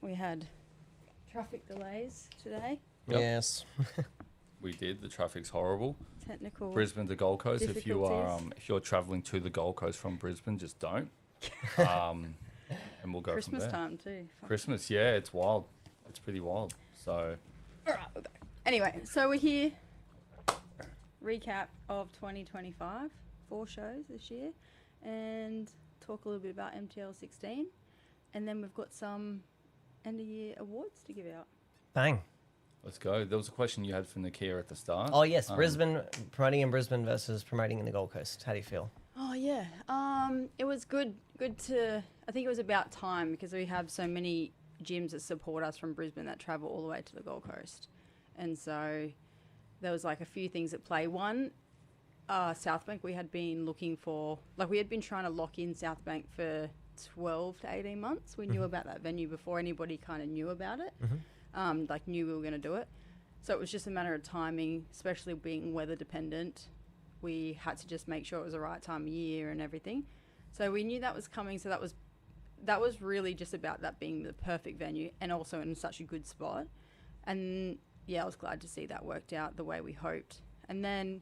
we had traffic delays today. Yep. Yes. We did. The traffic's horrible. Technical. Brisbane to Gold Coast. If you're travelling to the Gold Coast from Brisbane, just don't. And we'll go Christmas from there. time too. Fuck. Christmas, yeah, it's wild. It's pretty wild. So, All right, we're back. Anyway, so we're here. Recap of 2025, 4 shows this year, and talk a little bit about MTL 16, and then we've got some end of year awards to give out. Bang. let's go. There was a question you had for Nakia at the start. Oh, yes. Brisbane, promoting in Brisbane versus promoting in the Gold Coast. How do you feel? Oh yeah, it was good to. I think it was about time because we have so many gyms that support us from Brisbane that travel all the way to the Gold Coast, and so there was like a few things at play. One, South Bank, we had been looking for, like we had been trying to lock in South Bank for 12 to 18 months. We knew about that venue before anybody kind of knew about it, like knew we were going to do it. So it was just a matter of timing, especially being weather dependent. We had to just make sure it was the right time of year and everything. So we knew that was coming. So that was really just about that being the perfect venue and also in such a good spot. And yeah, I was glad to see that worked out the way we hoped. And then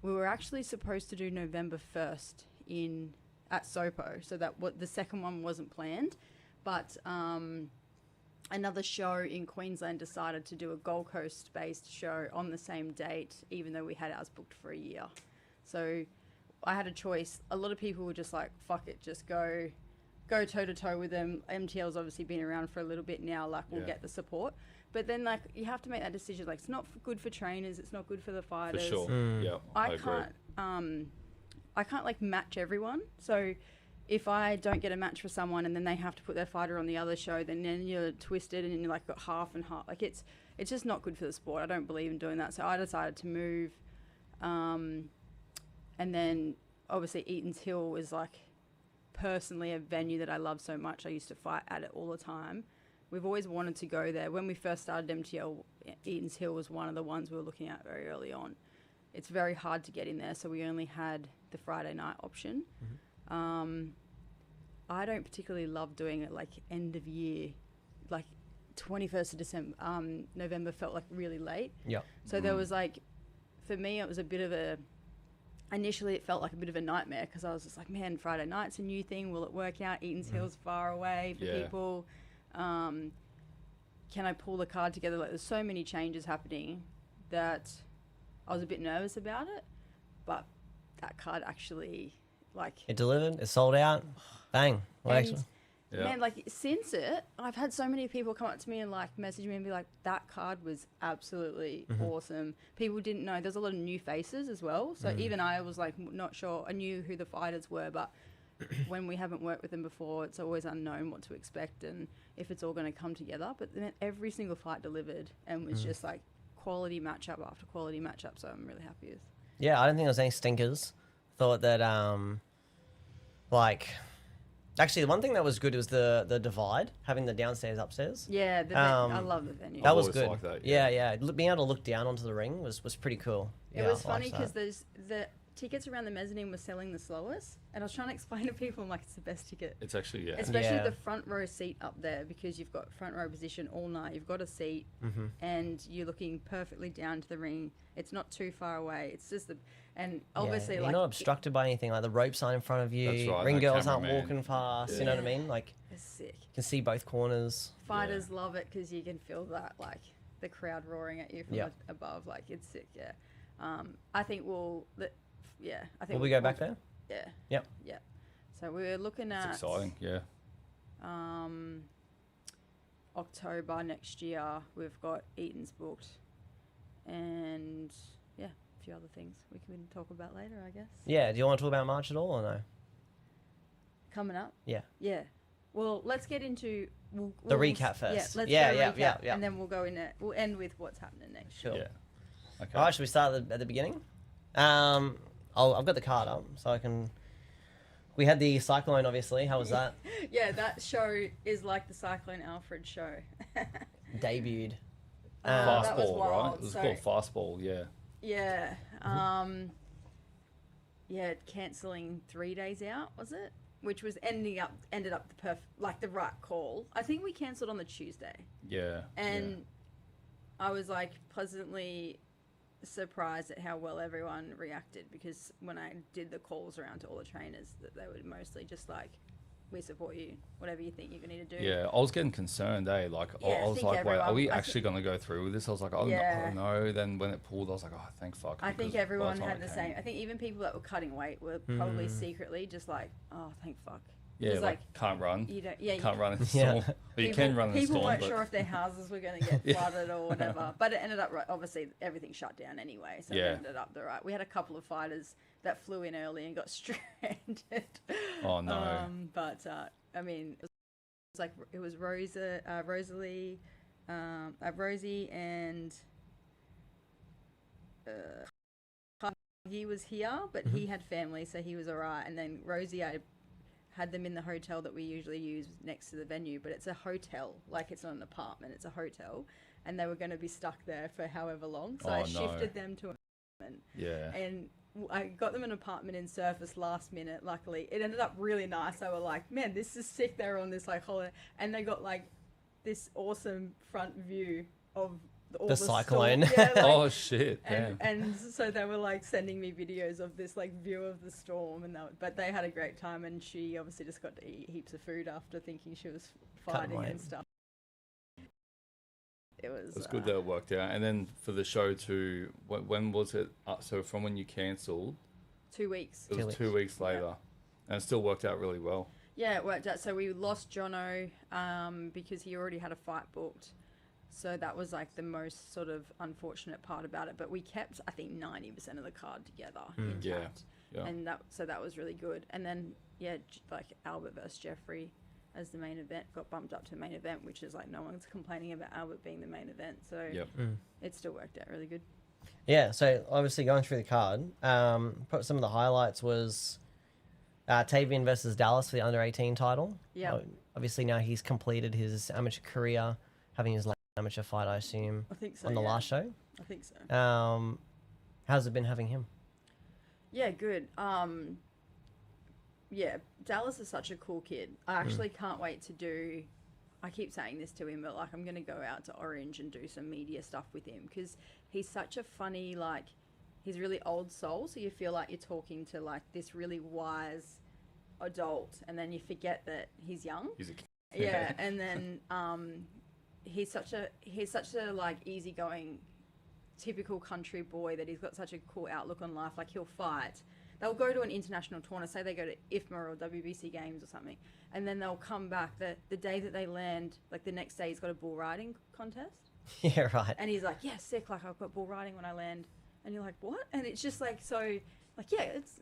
we were actually supposed to do November 1st at Sopo. So that the second one wasn't planned, but another show in Queensland decided to do a Gold Coast based show on the same date, even though we had ours booked for a year. So I had a choice. A lot of people were just like, fuck it, just go toe to toe with them. MTL's obviously been around for a little bit now, like we'll get the support. But then like you have to make that decision, like it's not good for trainers, it's not good for the fighters. For sure. Yeah, I agree. I can't like match everyone. So if I don't get a match for someone and then they have to put their fighter on the other show, then you're twisted and you're like got half and half. Like it's just not good for the sport. I don't believe in doing that. So I decided to move. And then obviously Eaton's Hill is like personally a venue that I love so much. I used to fight at it all the time. We've always wanted to go there. When we first started MTL, Eaton's Hill was one of the ones we were looking at very early on. It's very hard to get in there, so we only had the Friday night option. I don't particularly love doing it like end of year, like 21st of December, November felt like really late. Yeah. So there was like, for me, it was a bit of initially it felt like a bit of a nightmare because I was just like, man, Friday night's a new thing. Will it work out? Eaton's Hill's far away for people. Can I pull the card together? Like there's so many changes happening that I was a bit nervous about it, but that card actually it delivered. It sold out. Bang. Man, like since I've had so many people come up to me and like message me and be like, that card was absolutely awesome. People didn't know. There's a lot of new faces as well. So even I was like not sure. I knew who the fighters were, but when we haven't worked with them before, it's always unknown what to expect and if it's all going to come together. But then every single fight delivered and was just like quality matchup after quality matchup. So I'm really happy with. Yeah, I don't think there was any stinkers. Thought that actually the one thing that was good was the divide, having the downstairs upstairs. Yeah, I love the venue. That was good. Like that, yeah. Being able to look down onto the ring was pretty cool. It was funny because the tickets around the mezzanine were selling the slowest, and I was trying to explain to people, I'm like, it's the best ticket. It's actually, especially the front row seat up there, because you've got front row position all night. You've got a seat, and you're looking perfectly down to the ring. It's not too far away. It's just and obviously you're like not obstructed by anything. Like the rope sign in front of you. That's right, Ring no girls aren't cameraman. walking fast. You know what I mean? Like it's sick. You can see both corners. Fighters love it because you can feel that like the crowd roaring at you from above. Like it's sick. Yeah. I think I think Will we go back there? Yeah. Yep. Yeah. So we're looking at. It's exciting. Yeah. October next year, we've got Eaton's booked, and a few other things we can talk about later, I guess. Yeah. Do you want to talk about March at all or no? Coming up. Yeah. Yeah. Well, let's get into the recap first. Yeah. And then we'll go in it. We'll end with what's happening next. Sure. Yeah. Okay. All right. Should we start at the beginning? I've got the card up so I can. We had the Cyclone, obviously. How was that? Yeah, that show is like the Cyclone Alfred show. Debuted. Fastball, wild. right? It was called Fastball, yeah. Yeah. Cancelling 3 days out, was it? which was ended up the right call. I think we cancelled on the Tuesday. Yeah. And I was like pleasantly surprised at how well everyone reacted, because when I did the calls around to all the trainers, that they were mostly just like, we support you, whatever you think you need to do. Yeah, I was getting concerned, Like, Yeah, I was think like, wait, are everyone- we I actually going to go through with this? I was like, oh, Yeah. no. Then when it pulled, I was like, oh, thank fuck. I think because by everyone time had it the came- same. I think even people that were cutting weight were probably secretly just like, oh, thank fuck. Yeah, It's like, can't run. You don't. Yeah, Can't run in a Yeah. storm. But you can run in a People storm. weren't but sure if their houses were going to get flooded or whatever. But it ended up, obviously, everything shut down anyway. So Yeah. it ended up the right. We had a couple of fighters that flew in early and got stranded. Oh, no. But, I mean, it was Rosalie, Rosie and he was here, but he had family, so he was all right. And then Rosie, I had them in the hotel that we usually use next to the venue, but it's a hotel, like it's not an apartment, it's a hotel, and they were going to be stuck there for however long, so I shifted them to an apartment. Yeah. And I got them an apartment in Surface last minute. Luckily, it ended up really nice. They were like, man, this is sick. They were on this like holiday, and they got like this awesome front view of all The cyclone. storm. Yeah, like, Oh, shit. Damn. and so they were like sending me videos of this like view of the storm, and but they had a great time, and she obviously just got to eat heaps of food after thinking she was fighting and stuff. It's good that it worked out. And then for the show too, when was it? So from when you cancelled, 2 weeks. it was 2 weeks later, and it still worked out really well. Yeah, it worked out. So we lost Jono because he already had a fight booked. So that was like the most sort of unfortunate part about it. But we kept, I think, 90% of the card together intact. Yeah. And that was really good. And then, like Albert versus Jeffrey as the main event got bumped up to the main event, which is like no one's complaining about Albert being the main event. So it still worked out really good. Yeah, so obviously going through the card, some of the highlights was Tavian versus Dallas for the under-18 title. Yeah. Obviously now he's completed his amateur career, having his last amateur fight, I assume, I think so, on the last show. I think so. How's it been having him? Yeah, good. Yeah, Dallas is such a cool kid. I actually can't wait to do... I keep saying this to him, but like I'm going to go out to Orange and do some media stuff with him, because he's such a funny, like, he's really old soul, so you feel like you're talking to like this really wise adult, and then you forget that he's young. He's a kid. Yeah, and then he's such a like easygoing, typical country boy, that he's got such a cool outlook on life. Like he'll fight. They'll go to an international tournament, say they go to IFMA or WBC games or something, and then they'll come back the day that they land, like the next day he's got a bull riding contest. Yeah, right. And he's like, yeah, sick, like I've got bull riding when I land. And you're like, what? And it's just like, so, like, yeah, it's,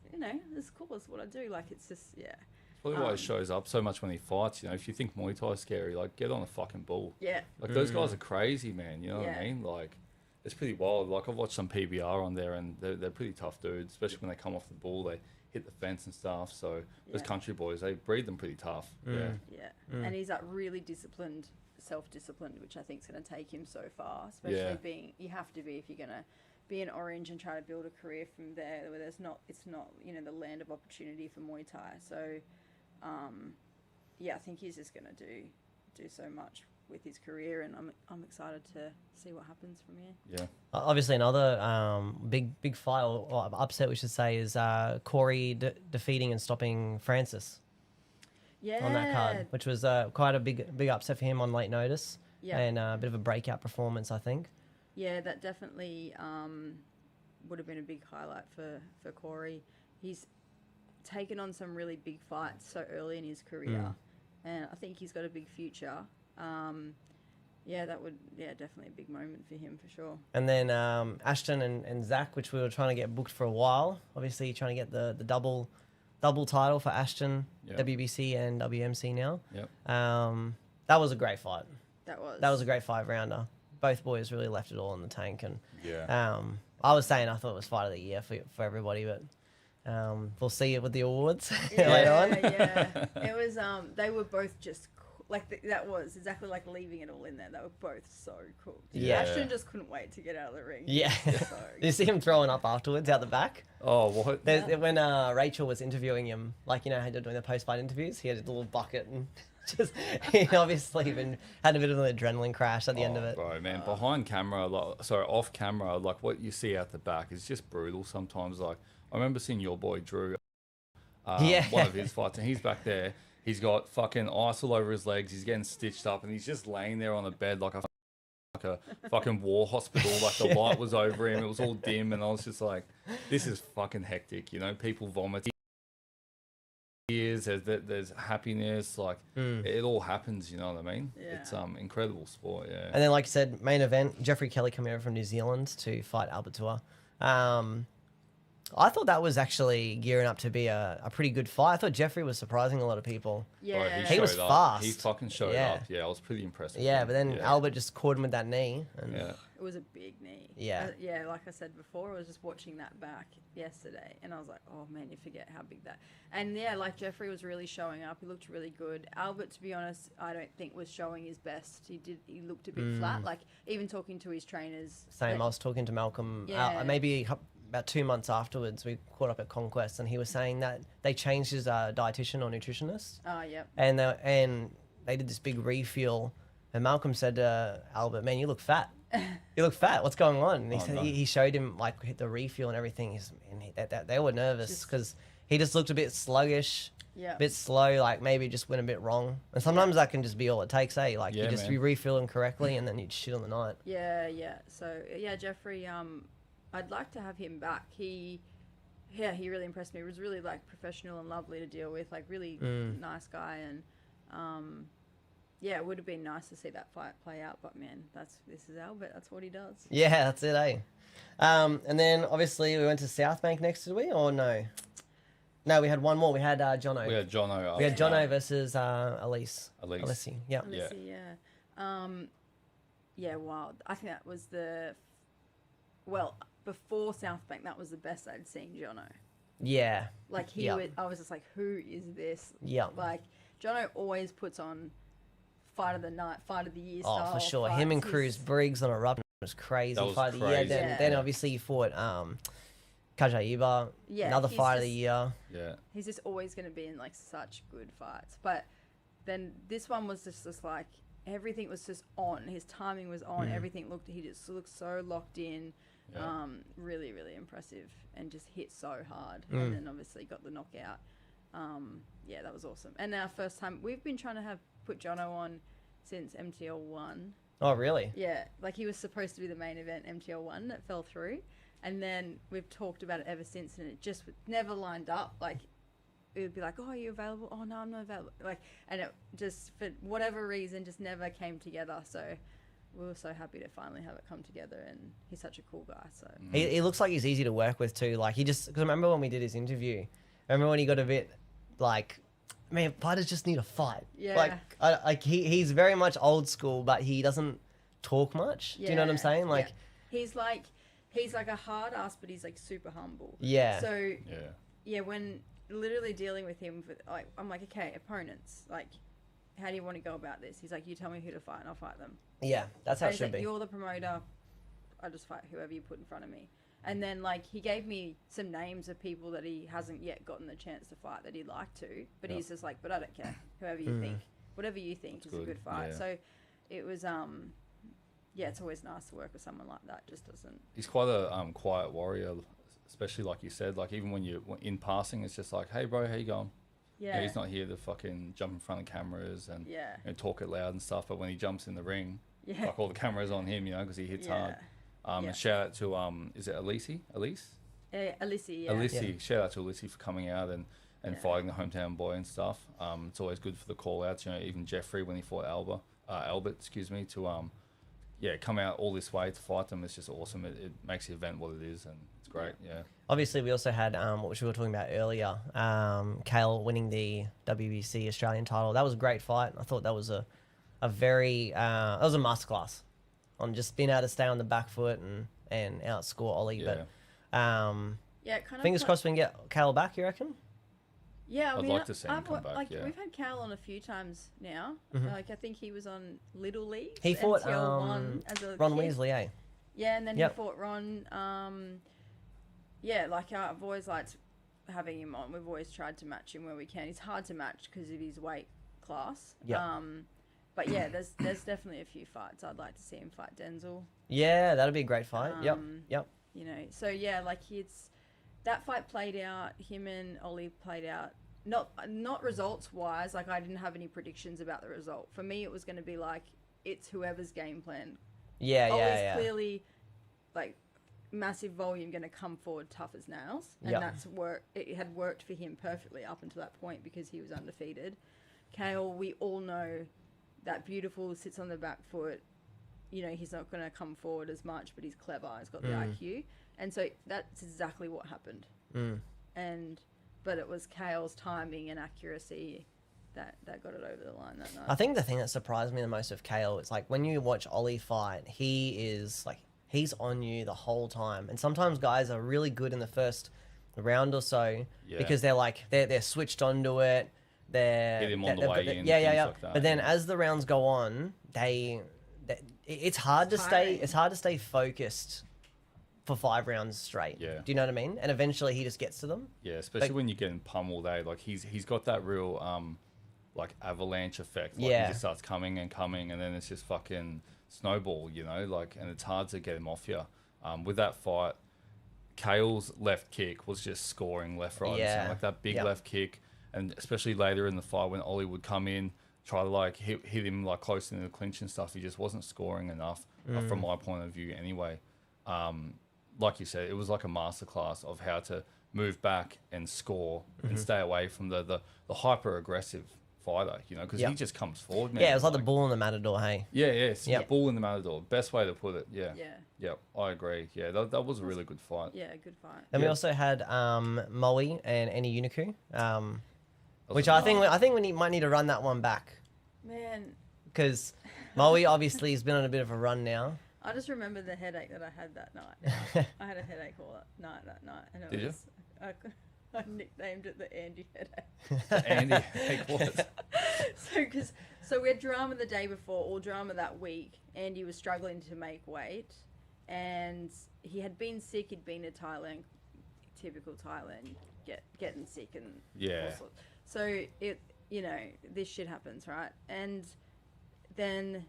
it's cool, it's what I do. Like, it's just, yeah. Probably why it shows up so much when he fights. If you think Muay Thai is scary, like, get on a fucking bull. Yeah. Like, those guys are crazy, man. You know what I mean? Like, it's pretty wild. Like, I've watched some PBR on there, and they're pretty tough dudes, especially when they come off the bull. They hit the fence and stuff. So, those country boys, they breed them pretty tough. Yeah. And he's like really disciplined, self-disciplined, which I think is going to take him so far, especially being, you have to be if you're going to be in Orange and try to build a career from there, where it's not the land of opportunity for Muay Thai. So I think he's just going to do so much with his career, and I'm excited to see what happens from here. Yeah. Obviously another big fight, or upset we should say, is Corey defeating and stopping Francis on that card, which was quite a big upset for him on late notice, and a bit of a breakout performance, I think. Yeah, that definitely would have been a big highlight for Corey. He's taken on some really big fights so early in his career, and I think he's got a big future. Definitely a big moment for him for sure. And then Ashton and Zach, which we were trying to get booked for a while. Obviously, trying to get the double title for Ashton, WBC and WMC now. Yep. That was a great fight. That was a great 5-rounder. Both boys really left it all in the tank, and yeah. I was saying I thought it was fight of the year for everybody, but we'll see it with the awards later on. Yeah, it was. They were both just that was exactly like leaving it all in there. They were both so cooked. Yeah. Ashton just couldn't wait to get out of the ring. Yeah. So You see him throwing up afterwards out the back? Oh, what? When Rachel was interviewing him, like, you know how they're doing the post-fight interviews? He had a little bucket and just, he obviously had a bit of an adrenaline crash at the end of it. Bro, man, behind camera, off camera, like what you see out the back is just brutal sometimes. Like, I remember seeing your boy Drew, one of his fights, and he's back there. He's got fucking ice all over his legs. He's getting stitched up, and he's just laying there on the bed like a fucking war hospital. Like the light was over him. It was all dim, and I was just like, this is fucking hectic. You know, people vomiting. There's happiness. Like it all happens. You know what I mean? Yeah. It's incredible sport. Yeah. And then, like you said, main event, Jeffrey Kelly coming over from New Zealand to fight Albert Tour. I thought that was actually gearing up to be a pretty good fight. I thought Jeffrey was surprising a lot of people. yeah, Bro, He was fast. He fucking showed up. Yeah, I was pretty impressed. With Yeah, him. but then Albert just caught him with that knee. And Yeah. it was a big knee. Yeah. Yeah, like I said before, I was just watching that back yesterday, and I was like, oh man, you forget how big that. And yeah, like Jeffrey was really showing up. He looked really good. Albert, to be honest, I don't think was showing his best. He looked a bit flat. Like even talking to his trainers. Same, I was talking to Malcolm Yeah. maybe about 2 months afterwards. We caught up at Conquest, and he was saying that they changed his dietitian or nutritionist. Oh, yep. And they did this big refuel, and Malcolm said to Albert, "Man, you look fat. You look fat. What's going on?" And he said he showed him like the refuel and everything. They were nervous because he just looked a bit sluggish, Yeah. a bit slow. Like maybe it just went a bit wrong. And sometimes that can just be all it takes, eh? Like Yeah, you just man. be refilling correctly, and then you'd shit on the night. Yeah. So yeah, Jeffrey. I'd like to have him back. He really impressed me. He was really like professional and lovely to deal with. Like really nice guy, and it would have been nice to see that fight play out. But man, this is Albert. That's what he does. Yeah, that's it, eh? And then obviously we went to South Bank next, did we? Or no? No, we had one more. We had Jono. We had Jono. We had Jono versus Elise. Elise. Yeah. Lissy, yeah. Wild. I think that was before South Bank, that was the best I'd seen Jono. Yeah. Like I was just like, who is this? Yeah. Like Jono always puts on fight of the night, fight of the year Oh, style for sure. fights. Him and Cruz Briggs on a rub was crazy. That was fight of the year. crazy. Then obviously you fought Kajaiba, another fight of the year. Yeah. He's just always going to be in like such good fights. But then this one was just like everything was just on. His timing was on. He just looked so locked in. Yeah. Really, really impressive, and just hit so hard. And then obviously got the knockout. That was awesome. And our first time, we've been trying to put Jono on since MTL 1. Oh, really? Yeah, like he was supposed to be the main event MTL 1 that fell through, and then we've talked about it ever since, and it just never lined up. Like it would be like, oh, are you available? Oh no, I'm not available. Like, and it just for whatever reason just never came together. So we were so happy to finally have it come together, and he's such a cool guy. So He looks like he's easy to work with too. Like because remember when we did his interview? Remember when he got a bit like, man, fighters just need a fight. Yeah. Like he's very much old school, but he doesn't talk much. Do you know what I'm saying? Like he's like a hard ass, but he's like super humble. Yeah. So when literally dealing with him, I'm like, okay, opponents, like, how do you want to go about this? He's like, you tell me who to fight, and I'll fight them. Yeah, that's how it he's should like, be. you're the promoter. I just fight whoever you put in front of me. And then like he gave me some names of people that he hasn't yet gotten the chance to fight that he'd like to, but he's just like, but I don't care. Whoever you think, whatever you think is a good fight. Yeah. So it was it's always nice to work with someone like that. Just doesn't. He's quite a quiet warrior, especially like you said. Like even when you're in passing, it's just like, hey bro, how you going? Yeah. You know, he's not here to fucking jump in front of cameras and talk it loud and stuff. But when he jumps in the ring, like all the cameras on him, you know, because he hits hard. And shout out to is it Elise? Alicia, yeah. Alicia, shout out to Alicia for coming out and fighting the hometown boy and stuff. It's always good for the call outs, you know, even Jeffrey when he fought Albert, to come out all this way to fight them. It's just awesome. It makes the event what it is, and it's great. Yeah. Obviously, we also had what we were talking about earlier. Kale winning the WBC Australian title. That was a great fight. I thought that was a very that was a masterclass on just being able to stay on the back foot and outscore Ollie. Yeah. But it kind of fingers crossed we can get Kale back. You reckon? Yeah, I'd like to see him come back. Like yeah. we've had Cal on a few times now. Like I think he was on Little League. He fought MTL 1 as a Ron kid. Weasley, eh? Yeah, and then he fought Ron. Yeah, like I've always liked having him on. We've always tried to match him where we can. He's hard to match because of his weight class. Yeah. But yeah, there's definitely a few fights I'd like to see him fight Denzel. Yeah, that'd be a great fight. Yep. You know, so yeah, like that fight played out. Him and Ollie played out. Not results wise. Like I didn't have any predictions about the result. For me, it was going to be like it's whoever's game plan. Yeah, Ollie's clearly like massive volume, going to come forward tough as nails, and it had worked for him perfectly up until that point because he was undefeated. Kale, we all know that beautiful sits on the back foot. You know, he's not going to come forward as much, but he's clever. He's got the IQ. And so that's exactly what happened. But it was Kale's timing and accuracy that got it over the line that night. I think the thing that surprised me the most of Kale is like when you watch Ollie fight, he is like, he's on you the whole time. And sometimes guys are really good in the first round or so because they're like, they're switched onto it. Hit him on the way in. Like that, but then as the rounds go on, it's hard to stay focused for 5 rounds straight. Yeah. Do you know what I mean? And eventually he just gets to them. Yeah, especially when you're getting pummeled, like he's got that real like avalanche effect. Like he just starts coming, and then it's just fucking snowball, you know, like, and it's hard to get him off you. With that fight, Kale's left kick was just scoring left, right, and center, like that big left kick. And especially later in the fight when Ollie would come in, try to like hit him like close into the clinch and stuff, he just wasn't scoring enough from my point of view anyway. Like you said, it was like a masterclass of how to move back and score and stay away from the hyper aggressive fighter, you know, because he just comes forward, man. Yeah, it was like the bull in the matador, hey? Yeah, bull in the matador. Best way to put it, yeah. Yeah, I agree. Yeah, that was a really good fight. Yeah, good fight. Then we also had Moe and Annie Uniku, which I think we might need to run that one back. Man. Because Moe obviously has been on a bit of a run now. I just remember the headache that I had that night. I had a headache all night that night. And it was, I nicknamed it the Andy headache. The Andy headache was? So we had drama the day before, all drama that week. Andy was struggling to make weight. And he had been sick. He'd been to Thailand, typical Thailand, getting sick and all sorts. So this shit happens, right? And then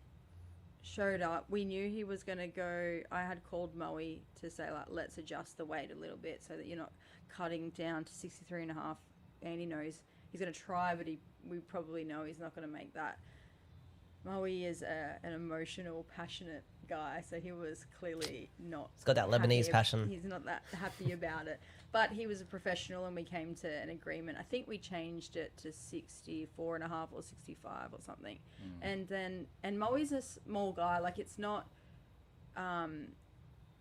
showed up. We knew he was going to go. I had called Moe to say, like, let's adjust the weight a little bit so that you're not cutting down to 63.5. Andy knows he's going to try, but we probably know he's not going to make that. Moe is an emotional, passionate guy, so he was clely not. He's got that Lebanese passion. He's not that happy about it, but he was a professional, and we came to an agreement. I think we changed it to 64.5 or 65 or something, and Moe's a small guy. Like it's not.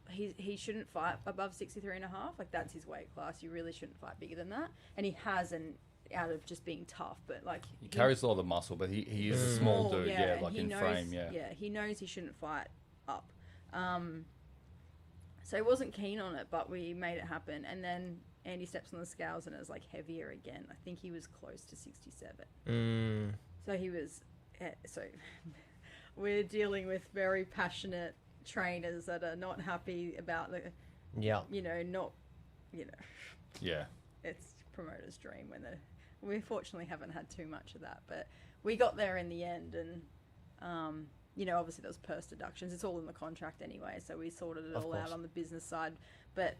He shouldn't fight above 63.5. Like that's his weight class. You really shouldn't fight bigger than that, and he hasn't. Out of just being tough, but like he carries a lot of muscle, but he is a small dude, like in frame, he knows he shouldn't fight up, so he wasn't keen on it, but we made it happen. And then Andy steps on the scales and it was like heavier again. I think he was close to 67. So he was we're dealing with very passionate trainers that are not happy about the it's promoter's dream when we fortunately haven't had too much of that, but we got there in the end. And obviously there was purse deductions. It's all in the contract anyway, so we sorted it all out on the business side, but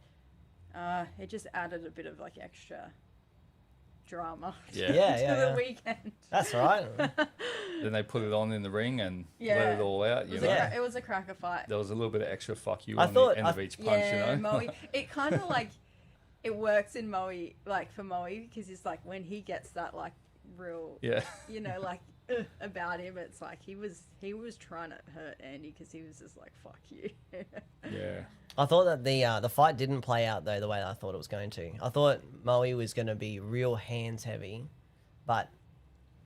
it just added a bit of like extra drama to the weekend. That's right. Then they put it on in the ring and let it all out. It was a cracker fight. There was a little bit of extra fuck you on the end of each punch, Moe, it kind of like it works in Moe, like for Moe, because it's like when he gets that like real, like about him, it's like he was trying to hurt Andy because he was just like fuck you. I thought that the fight didn't play out though the way I thought it was going to. I thought Moe was going to be real hands heavy, but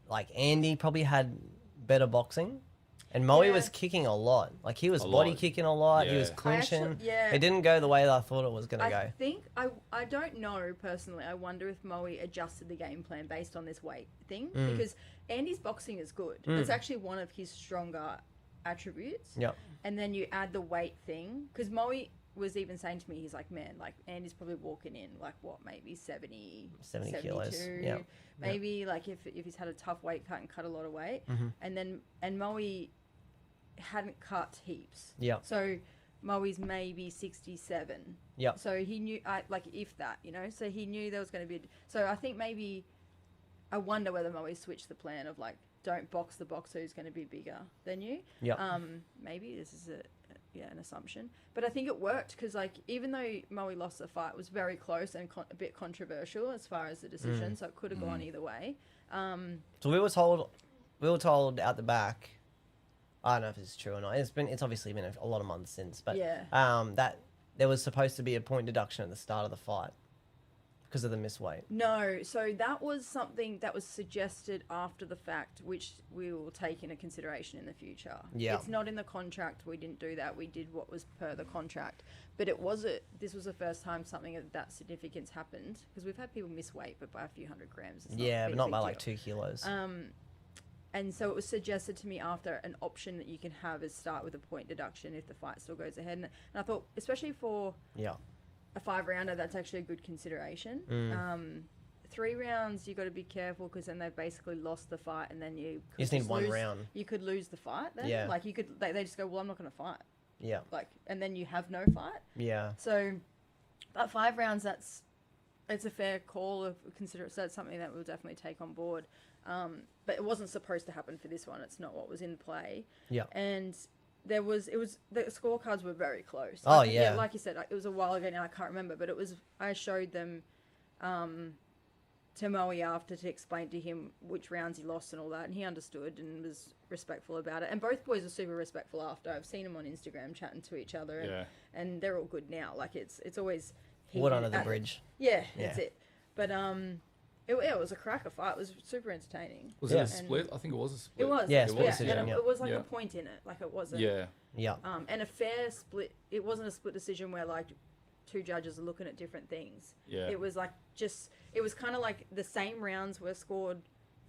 like Andy probably had better boxing. And Moe was kicking a lot. Like, he was body kicking a lot. He was clinching. It didn't go the way that I thought it was going to go. I don't know, personally. I wonder if Moe adjusted the game plan based on this weight thing. Because Andy's boxing is good. It's actually one of his stronger attributes. Yep. And then you add the weight thing. Because Moe was even saying to me, he's like, man, like, Andy's probably walking in, like, what, maybe 70 kilos. Yeah. Maybe, like, if he's had a tough weight cut and cut a lot of weight. And Moe hadn't cut heaps. Yeah. So Moe's maybe 67. Yeah. So he knew, like, if that, you know, so he knew there was going to be. So I think maybe, I wonder whether Moe switched the plan of, like, don't box the boxer who's going to be bigger than you. Yeah. Maybe this is an assumption, but I think it worked because, like, even though Moe lost the fight, it was very close and a bit controversial as far as the decision. So it could have gone either way. So we were told out the back. I don't know if it's true or not. It's obviously been a lot of months since, but that there was supposed to be a point deduction at the start of the fight because of the missed weight. No, so that was something that was suggested after the fact, which we will take into consideration in the future. Yeah, it's not in the contract. We didn't do that. We did what was per the contract, but this was the first time something of that significance happened because we've had people miss weight, but by a few hundred grams. But not by like 2 kilos. And so it was suggested to me after an option that you can have is start with a point deduction if the fight still goes ahead. And I thought, especially for a 5-rounder, that's actually a good consideration. 3 rounds, you got to be careful because then they've basically lost the fight, and then you just need one round. You could lose the fight then. Yeah. Like, you could, they just go, well, I'm not going to fight. Yeah. Like, and then you have no fight. Yeah. So, but 5 rounds, it's a fair call of consider. So that's something that we'll definitely take on board. But it wasn't supposed to happen for this one. It's not what was in play. Yeah. And the scorecards were very close. Like you said, it was a while ago now. I can't remember, but I showed them to Moe after to explain to him which rounds he lost and all that, and he understood and was respectful about it. And both boys were super respectful after. I've seen them on Instagram chatting to each other, and they're all good now. Like, it's always wood under the bridge. Yeah, that's it. But it was a cracker fight. It was super entertaining. Was it a split? I think it was a split. It was. Yeah, split decision. It was like a point in it. Like, it wasn't. Yeah. And a fair split. It wasn't a split decision where, like, 2 judges are looking at different things. Yeah. It was like it was kind of like the same rounds were scored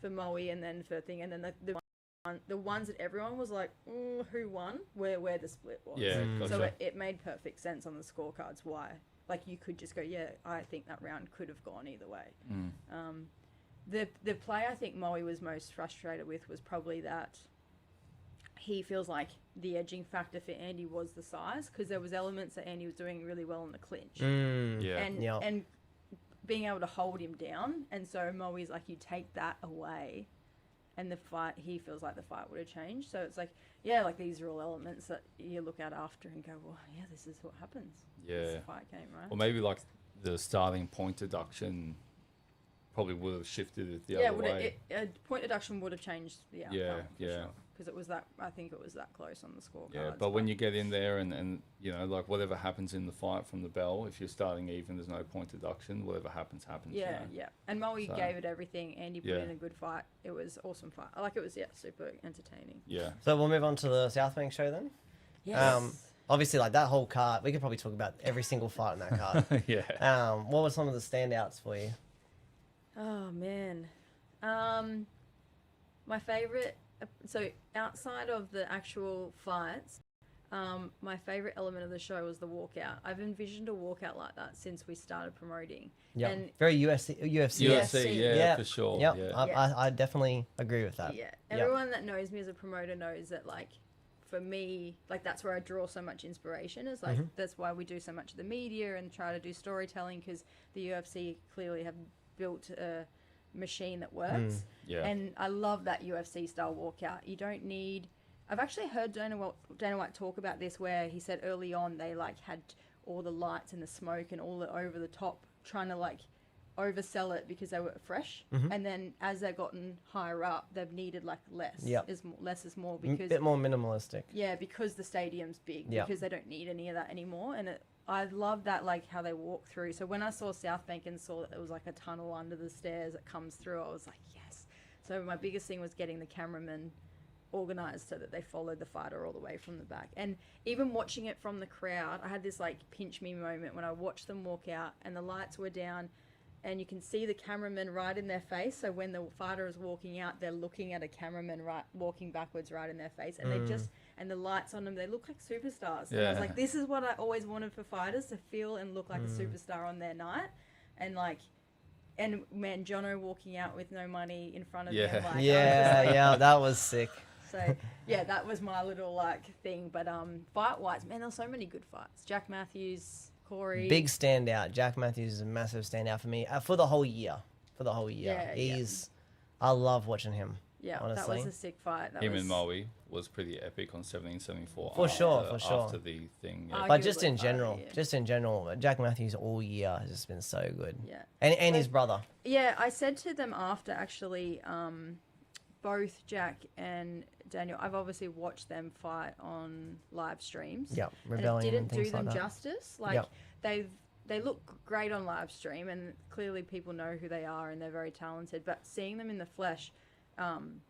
for Moe and then for thing, and then the ones that everyone was like, who won? Where the split was. Yeah. Gotcha. So it made perfect sense on the scorecards why. Like, you could just go, I think that round could have gone either way. The play I think Moe was most frustrated with was probably that he feels like the edging factor for Andy was the size, because there was elements that Andy was doing really well in the clinch. And being able to hold him down. And so Moe's like, you take that away and the fight, he feels like the fight would have changed. So it's like, like, these are all elements that you look at after and go, well, this is what happens. Yeah. It's a fight game, right? Or maybe, like, the starting point deduction probably would have shifted it the other way. Point deduction would have changed the outcome. Yeah. Because it was that, I think it was that close on the scorecard. Yeah, but when you get in there and you know, like, whatever happens in the fight from the bell, if you're starting even, there's no point deduction. Whatever happens. Yeah, And Moe gave it everything. Andy put in a good fight. It was awesome fight. Like, it was, super entertaining. Yeah. So we'll move on to the South Bank show then? Yes. Obviously, like, that whole card, we could probably talk about every single fight in that card. Yeah. What were some of the standouts for you? Oh, man. My favourite... So, outside of the actual fights, my favourite element of the show was the walkout. I've envisioned a walkout like that since we started promoting. Yeah, and very UFC. Yeah, for sure. Yep. Yeah. I definitely agree with that. Yeah, everyone that knows me as a promoter knows that, like, for me, like, that's where I draw so much inspiration. Is like, that's why we do so much of the media and try to do storytelling, because the UFC clearly have built a machine that works. And I love that UFC style walkout. You don't need... I've actually heard Dana White talk about this, where he said early on they, like, had all the lights and the smoke and all the over the top, trying to, like, oversell it because they were fresh. And then as they've gotten higher up, they've needed, like, less. Less is more, because... A bit more minimalistic. Yeah, because the stadium's big, because they don't need any of that anymore. And I love that, like, how they walk through. So when I saw South Bank and saw that there was, like, a tunnel under the stairs that comes through, I was like, yes. So my biggest thing was getting the cameraman organized so that they followed the fighter all the way from the back. And even watching it from the crowd, I had this like pinch me moment when I watched them walk out and the lights were down and you can see the cameraman right in their face. So when the fighter is walking out, they're looking at a cameraman walking backwards right in their face. And they just, and the lights on them, they look like superstars. Yeah. And I was like, this is what I always wanted for fighters, to feel and look like a superstar on their night. And like, and man, Jono walking out with no money in front of him. Like, yeah, that was sick. So yeah, that was my little like thing. But fight wise, man, there's so many good fights. Jack Matthews, Corey. Big standout. Jack Matthews is a massive standout for me for the whole year. I love watching him. Yeah, honestly. That was a sick fight. Him and Moe was pretty epic on 1774. For sure. After the thing, but just in general, Jack Matthews all year has just been so good. Yeah, and his brother. Yeah, I said to them after actually, both Jack and Daniel. I've obviously watched them fight on live streams. Yeah, Rebellion and things like that. Didn't do them justice. Like they look great on live stream, and clearly people know who they are and they're very talented. But seeing them in the flesh.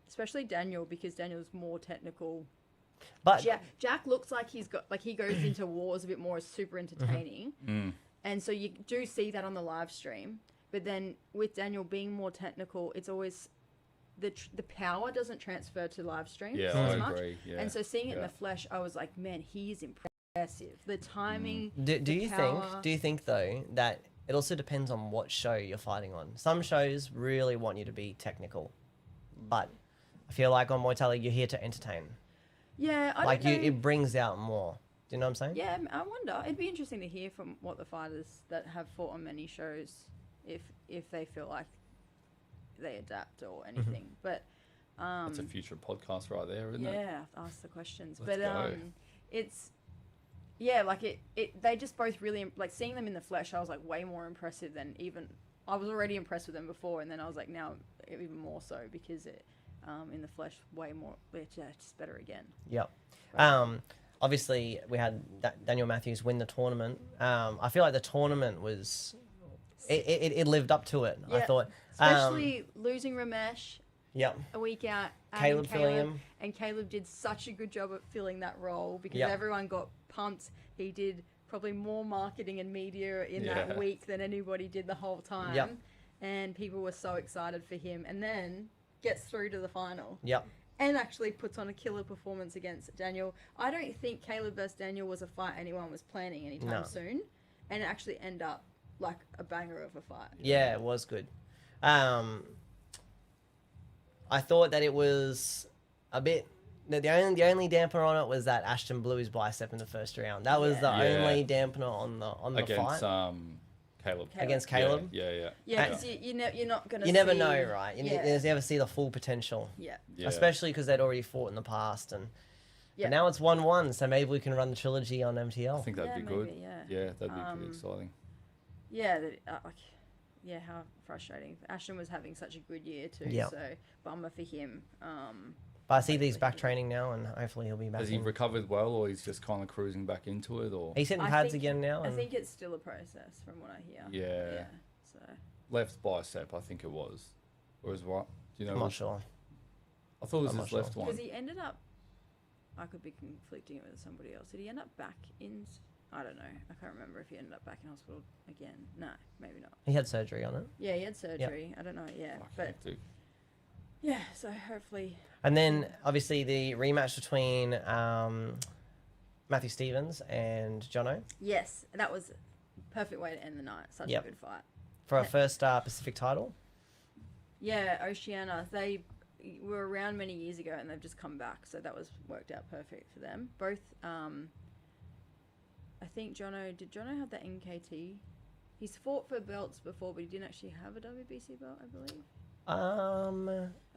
Especially Daniel, because Daniel's more technical. But Jack looks like he goes into wars a bit more, super entertaining. And so you do see that on the live stream. But then with Daniel being more technical, it's always the power doesn't transfer to live stream as much. Agree. Yeah. And so seeing it in the flesh, I was like, man, he's impressive. The timing. Do you think though that it also depends on what show you're fighting on? Some shows really want you to be technical. But I feel like on Muay Thai, you're here to entertain. Yeah, it brings out more. Do you know what I'm saying? Yeah, I wonder. It'd be interesting to hear from what the fighters that have fought on many shows, if they feel like they adapt or anything. But that's a future podcast right there, isn't it? Yeah, ask the questions. Let's go. It's they just both really like seeing them in the flesh. I was like way more impressive than even I was already impressed with them before, and then I was like now even more so because it in the flesh way more. It's just better again. Yep. Obviously we had Daniel Matthews win the tournament. I feel like the tournament was it lived up to it. Yeah. I thought, especially losing Ramesh. Yep. A week out. Caleb filling him. And Caleb did such a good job at filling that role because everyone got pumped. He did probably more marketing and media in that week than anybody did the whole time. Yep. And people were so excited for him. And then gets through to the final. Yep. And actually puts on a killer performance against Daniel. I don't think Caleb versus Daniel was a fight anyone was planning anytime soon. And it actually ended up like a banger of a fight. Yeah, it was good. I thought that it was a bit... The only dampener on it was that Ashton blew his bicep in the first round. That was the only dampener on the against, fight. Caleb. Against Caleb? Yeah, because you're not going to see... You never know, right? You never see the full potential. Yeah. Especially because they'd already fought in the past. But now it's 1-1, so maybe we can run the trilogy on MTL. I think that'd be good. Maybe, yeah, that'd be pretty exciting. Yeah, how frustrating. Ashton was having such a good year too, so bummer for him. But I see these back training now, and hopefully he'll be back. Has he recovered well, or he's just kind of cruising back into it, or he's hitting pads again now? I think it's still a process, from what I hear. Yeah. So left bicep, I think it was, or is right? Do you know? I'm not sure. I thought it was his left one. Because he ended up. I could be conflicting it with somebody else. Did he end up back in? I don't know. I can't remember if he ended up back in hospital again. No, maybe not. He had surgery on it. Yeah, he had surgery. Yep. I don't know. Yeah, but yeah. So hopefully. And then obviously the rematch between Matthew Stevens and Jono. Yes, that was a perfect way to end the night. Such a good fight for our first Pacific title. Yeah, Oceania. They were around many years ago, and they've just come back. So that was worked out perfect for them. Both. I think did Jono have the NKT? He's fought for belts before, but he didn't actually have a WBC belt, I believe.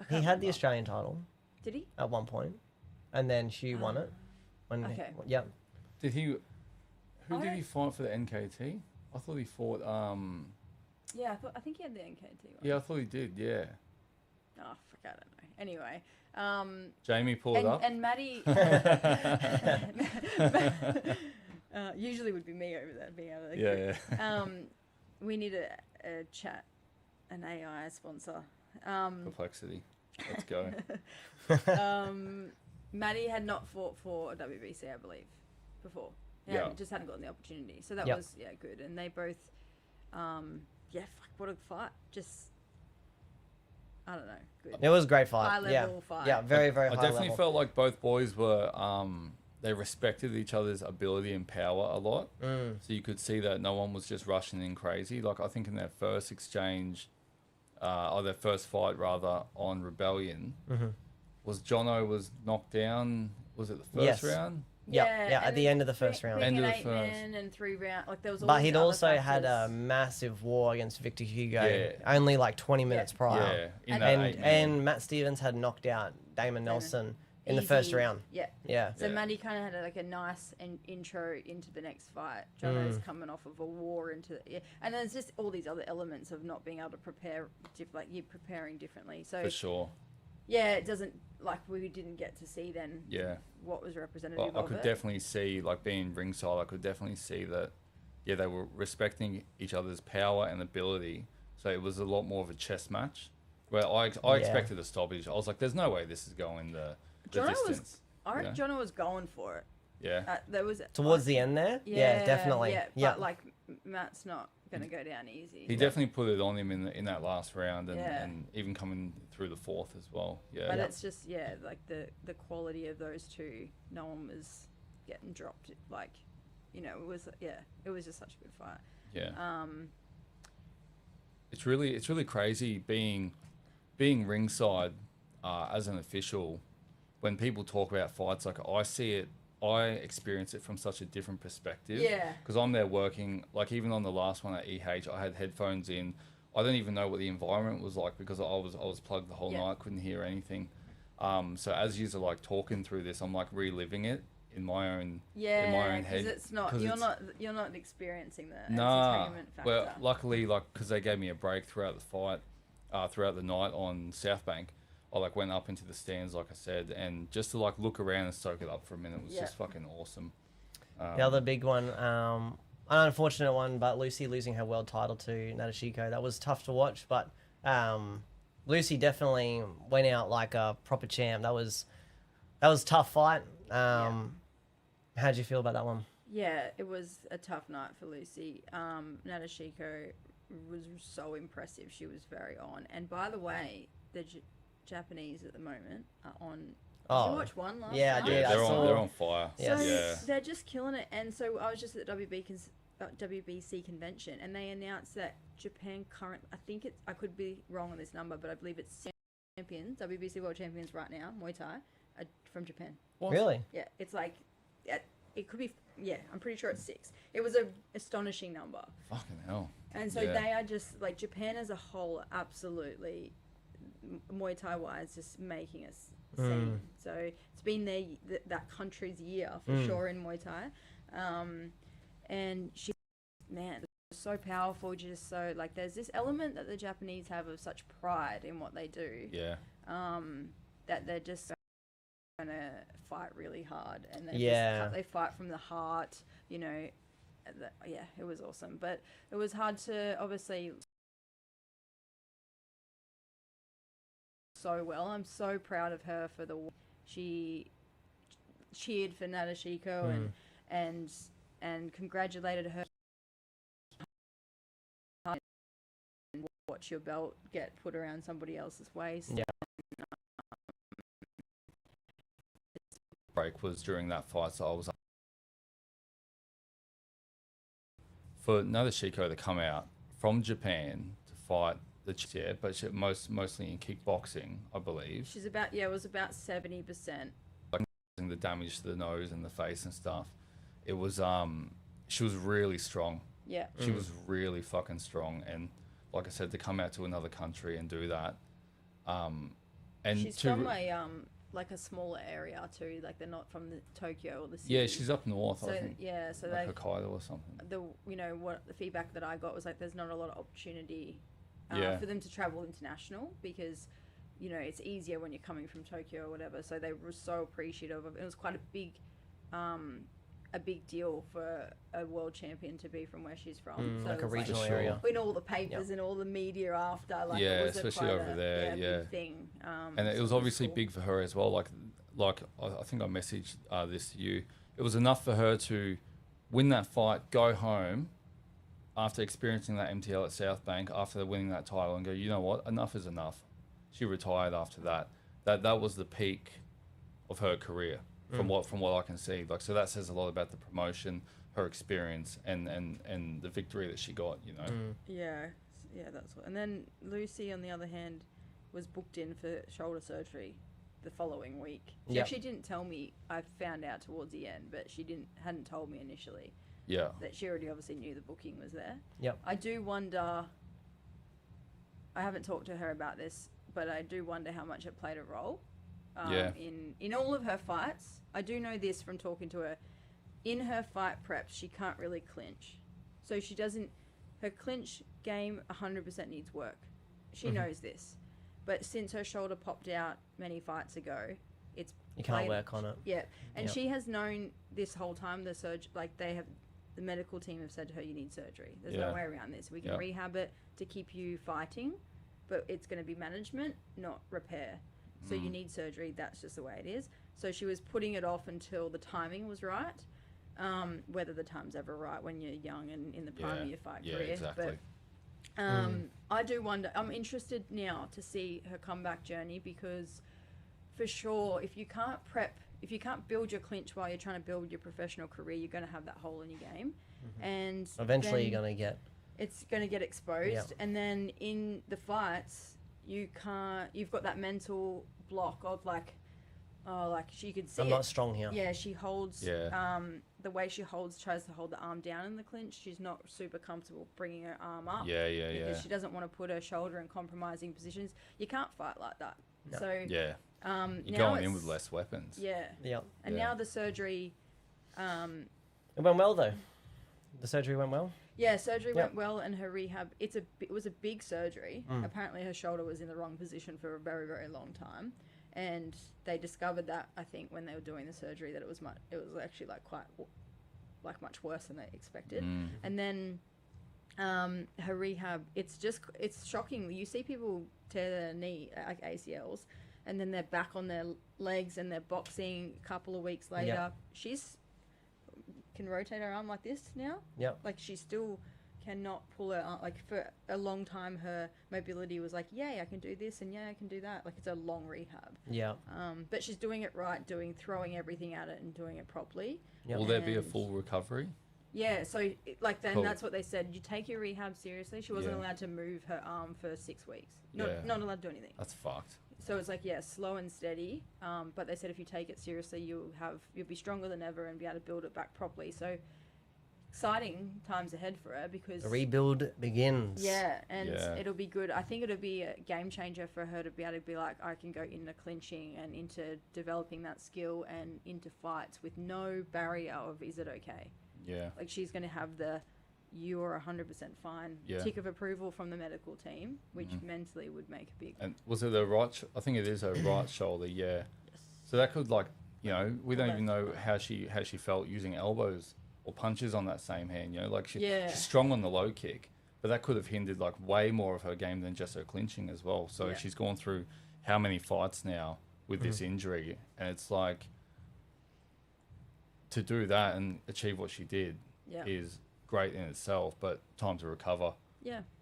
He had the Australian title. Did he? At one point, and then Hugh won it. Yep. Did he? Who did he fight for the NKT? I thought he fought. Yeah, I think he had the NKT one. Yeah, I thought he did. Yeah. Oh, fuck, I don't know. Anyway. Jamie pulled up. And Maddie. Usually would be me over there being able to. Yeah. We need a chat, an AI sponsor. Perplexity. Let's go. Maddie had not fought for a WBC, I believe, before. Just hadn't gotten the opportunity. So that was good. And they both, what a fight! Just I don't know, good. It was a great fight. High level fight. Yeah, very very high level. I definitely felt like both boys were they respected each other's ability and power a lot. So you could see that no one was just rushing in crazy. Like I think in their first exchange, or their first fight rather on Rebellion, was Jono was knocked down. Was it the first round? Yeah, at the end of the first round. End of the first. And 3 rounds. Like there was. But he'd also had a massive war against Victor Hugo, only like 20 minutes prior. And Matt Stevens had knocked out Damon Nelson in the first round. Yeah. So Maddie kind of had a nice intro into the next fight. Jono's coming off of a war and there's just all these other elements of not being able to prepare, like you're preparing differently. So for sure. Yeah, it doesn't, like we didn't get to see then what was representative of it. I could definitely see, like being ringside, I could definitely see that, they were respecting each other's power and ability. So it was a lot more of a chess match. Where I expected a stoppage. I was like, there's no way this is going the distance. I reckon Jono was going for it. Yeah. There was towards the end there? Yeah, definitely. Yeah, but like Matt's not going to go down easy. He definitely put it on him in that last round and even coming through the fourth as well. Yeah. But it's just, like the quality of those two, no one was getting dropped. Like, it was just such a good fight. Yeah. It's really crazy being ringside as an official. When people talk about fights, like I experience it from such a different perspective. Yeah. Because I'm there working, like even on the last one at EH, I had headphones in. I don't even know what the environment was like because I was plugged the whole night, couldn't hear anything. So as you're like talking through this, I'm like reliving it in my own head. Because it's not you're not experiencing the entertainment factor. Well, luckily, like because they gave me a break throughout the fight, throughout the night on South Bank. I like went up into the stands, like I said, and just to like look around and soak it up for a minute was just fucking awesome. The other big one, an unfortunate one, but Lucy losing her world title to Nadeshiko, that was tough to watch. But Lucy definitely went out like a proper champ. That was a tough fight. How'd you feel about that one? Yeah, it was a tough night for Lucy. Nadeshiko was so impressive. She was very on. And by the way, the Japanese at the moment are on. Did you watch one last night? I did. They're on fire. So they're just killing it. And so I was just at the WBC convention, and they announced that Japan I could be wrong on this number, but I believe it's champions, WBC world champions right now, Muay Thai, are from Japan. What? Really? Yeah, it's like, it could be, I'm pretty sure it's 6. It was an astonishing number. Fucking hell. And so they are just, like, Japan as a whole, absolutely, Muay Thai wise, just making us scene. So it's been that country's year for sure in Muay Thai. And she, man, so powerful, just so, like, there's this element that the Japanese have of such pride in what they do. Yeah. That they're just going to fight really hard. And they fight from the heart, it was awesome. But it was hard to, obviously, so well. I'm so proud of her for she cheered for Nadeshiko and congratulated her and watch your belt get put around somebody else's waist. Yeah. Break was during that fight, so I was for Nadeshiko to come out from Japan to fight but mostly in kickboxing, I believe. She's about it was about 70%. Like the damage to the nose and the face and stuff. It was she was really strong. Yeah. She was really fucking strong, and like I said, to come out to another country and do that. And she's from a smaller area too. Like they're not from the Tokyo or the city. Yeah, she's up north. So I think. Yeah, so like Hokkaido or something. What the feedback that I got was like there's not a lot of opportunity. For them to travel international because, it's easier when you're coming from Tokyo or whatever. So they were so appreciative of it. It was quite a big a big deal for a world champion to be from where she's from. So like a regional sure. area. In all the papers and all the media after, like yeah, it was especially over there, big thing. And it was obviously big for her as well. Like I think I messaged this to you. It was enough for her to win that fight, go home after experiencing that MTL at South Bank, after winning that title, and go, you know what, enough is enough. She retired after that. That was the peak of her career, from what I can see. Like, so that says a lot about the promotion, her experience, and the victory that she got. You know. Yeah, that's what. And then Lucy, on the other hand, was booked in for shoulder surgery the following week. She actually didn't tell me. I found out towards the end, but she hadn't told me initially. Yeah. That she already obviously knew the booking was there. Yep. I do wonder. I haven't talked to her about this, but I do wonder how much it played a role. In all of her fights. I do know this from talking to her. In her fight preps, she can't really clinch. So she doesn't... Her clinch game 100% needs work. She knows this. But since her shoulder popped out many fights ago, it's... You can't work on it. Yeah. And she has known this whole time, the medical team have said to her, you need surgery. There's no way around this. We can rehab it to keep you fighting, but it's going to be management, not repair. So you need surgery. That's just the way it is. So she was putting it off until the timing was right. Whether the time's ever right when you're young and in the prime of your fight career. Exactly. But I do wonder. I'm interested now to see her comeback journey, because for sure, if you can't build your clinch while you're trying to build your professional career, you're going to have that hole in your game. And eventually you're going to get... It's going to get exposed. And then in the fights, you've got that mental block of like she could see I'm not strong here. Yeah, she holds, the way she tries to hold the arm down in the clinch, she's not super comfortable bringing her arm up. Because she doesn't want to put her shoulder in compromising positions. You can't fight like that. No. So you're going in with less weapons. And now the surgery... it went well, though. The surgery went well? Yeah, surgery went well, and her rehab, it was a big surgery. Apparently her shoulder was in the wrong position for a very, very long time. And they discovered that, I think, when they were doing the surgery, that it was actually much worse than they expected. And then her rehab, it's shocking. You see people tear their knee, like ACLs, and then they're back on their legs and they're boxing a couple of weeks later. She's can rotate her arm like this now. Like she still cannot pull her arm. Like for a long time, her mobility was like, yay, I can do this, and I can do that. Like it's a long rehab. But she's doing it right, throwing everything at it and doing it properly. Will there be a full recovery? Yeah, so then Cool. That's what they said. You take your rehab seriously. She wasn't allowed to move her arm for 6 weeks. Not allowed to do anything. That's fucked. So it's like, slow and steady. But they said if you take it seriously, you'll be stronger than ever and be able to build it back properly. So exciting times ahead for her, because the rebuild begins. It'll be good. I think it'll be a game changer for her to be able to be like, I can go into clinching and into developing that skill and into fights with no barrier of, is it okay? Like she's going to have you are 100% fine tick of approval from the medical team, which mentally would make a big... And was it I think it is her right shoulder, Yes. So that could, we don't even know how she felt using elbows or punches on that same hand, like she's strong on the low kick, but that could have hindered way more of her game than just her clinching as well. So she's gone through how many fights now with this injury, and it's like, to do that and achieve what she did is great in itself, but time to recover,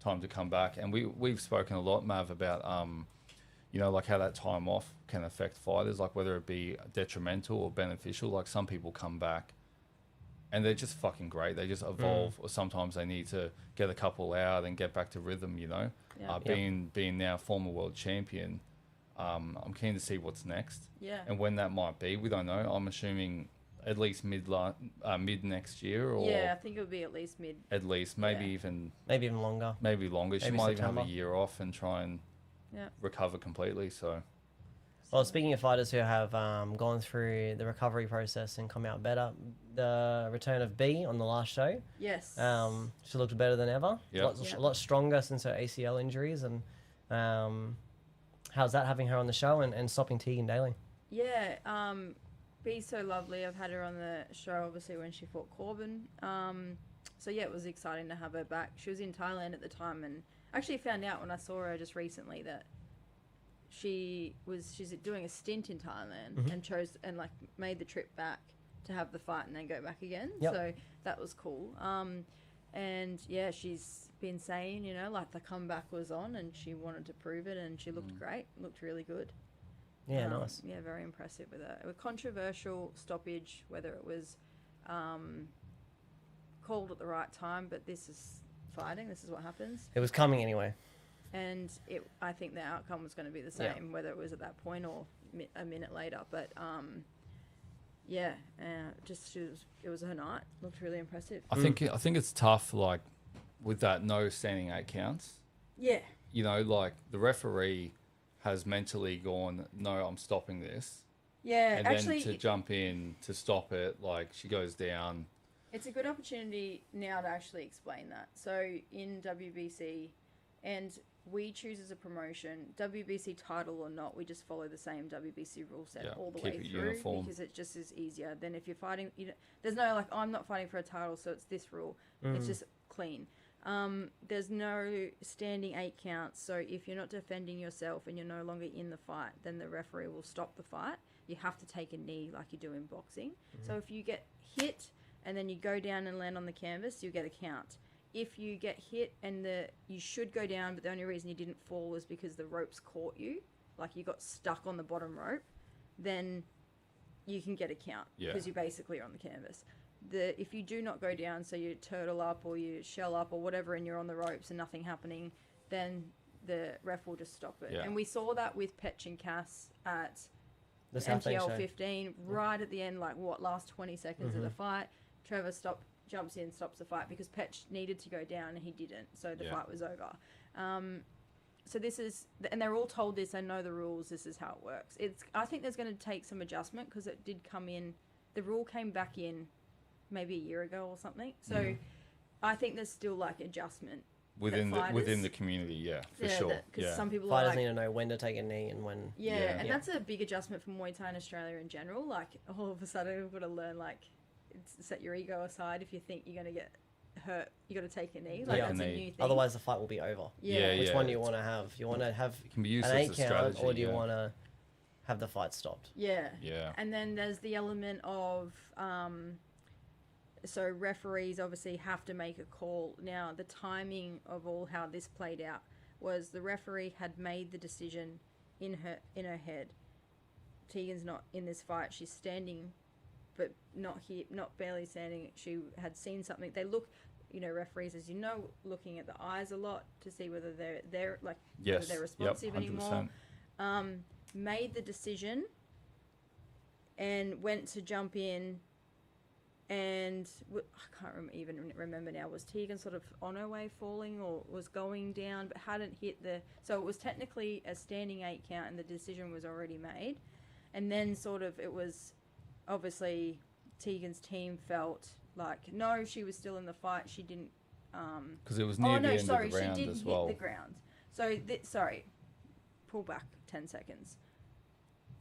time to come back. And we've spoken a lot, Mav, about how that time off can affect fighters, like whether it be detrimental or beneficial. Like some people come back and they're just fucking great, they just evolve, or sometimes they need to get a couple out and get back to rhythm. Being now former world champion, I'm keen to see what's next, and when that might be, we don't know. I'm assuming at least mid next year, or I think it would be at least mid. At least, maybe even longer. Maybe longer. She might September. even have a year off and try and recover completely. So, well, speaking of fighters who have gone through the recovery process and come out better, the return of B on the last show. Yes. She looked better than ever. Yeah. A lot stronger since her ACL injuries, and how's that having her on the show and stopping Tegan Daly? Yeah. Bee's so lovely. I've had her on the show, obviously, when she fought Corbin. So, yeah, it was exciting to have her back. She was in Thailand at the time, and actually found out when I saw her just recently that she's doing a stint in Thailand and made the trip back to have the fight and then go back again. Yep. So that was cool. And yeah, she's been saying, the comeback was on and she wanted to prove it, and she looked great, looked really good. Yeah, nice. Yeah, very impressive with her. A controversial stoppage, whether it was called at the right time, but this is fighting. This is what happens. It was coming anyway. And I think the outcome was going to be the same, whether it was at that point or a minute later. But it was her night. Looked really impressive. I think it's tough, like with that no standing 8 counts. Yeah. Like the referee has mentally gone, no, I'm stopping this. Yeah, and actually, then to jump in to stop it, like she goes down. It's a good opportunity now to actually explain that. So in WBC, and we choose as a promotion, WBC title or not, we just follow the same WBC rule set all the way through uniform. Because it just is easier than if you're fighting. There's no I'm not fighting for a title, so it's this rule. It's just clean. There's no standing 8 counts, so if you're not defending yourself and you're no longer in the fight, then the referee will stop the fight. You have to take a knee like you do in boxing. So if you get hit and then you go down and land on the canvas, you get a count. If you get hit and you should go down, but the only reason you didn't fall was because the ropes caught you, like you got stuck on the bottom rope, then you can get a count because you basically are on the canvas. If you do not go down, so you turtle up or you shell up or whatever, and you're on the ropes and nothing happening, then the ref will just stop it. And we saw that with Petch and Cass at the MTL 15, right at the end, last 20 seconds of the fight. Trevor jumps in, stops the fight because Petch needed to go down and he didn't, so the fight was over. So this is, and they're all told this, they know the rules, this is how it works. I think there's going to take some adjustment because it did come in, the rule came back in maybe a year ago or something. So I think there's still adjustment within the community, for sure. Because some people fighters need to know when to take a knee and when. And that's a big adjustment for Muay Thai in Australia in general. All of a sudden we've got to learn set your ego aside. If you think you're going to get hurt, you got to take a knee. That's a new thing. Otherwise the fight will be over. Which one do you want to have? You want to have it can be used an as 8 a count, strategy, or do you want to have the fight stopped? Yeah. And then there's the element of so referees obviously have to make a call. Now the timing of how this played out was the referee had made the decision in her head. Tegan's not in this fight. She's standing, but not here, not barely standing. She had seen something. They look, referees, as looking at the eyes a lot to see whether they're whether they're responsive anymore. Made the decision and went to jump in, and I can't even remember now. Was Tegan sort of on her way falling or was going down, but hadn't hit so it was technically a standing 8 count, and the decision was already made, and then it was. Obviously, Tegan's team felt no, she was still in the fight. She didn't. Because it was near the end of the round she did as well. Hit the ground. So, pull back 10 seconds.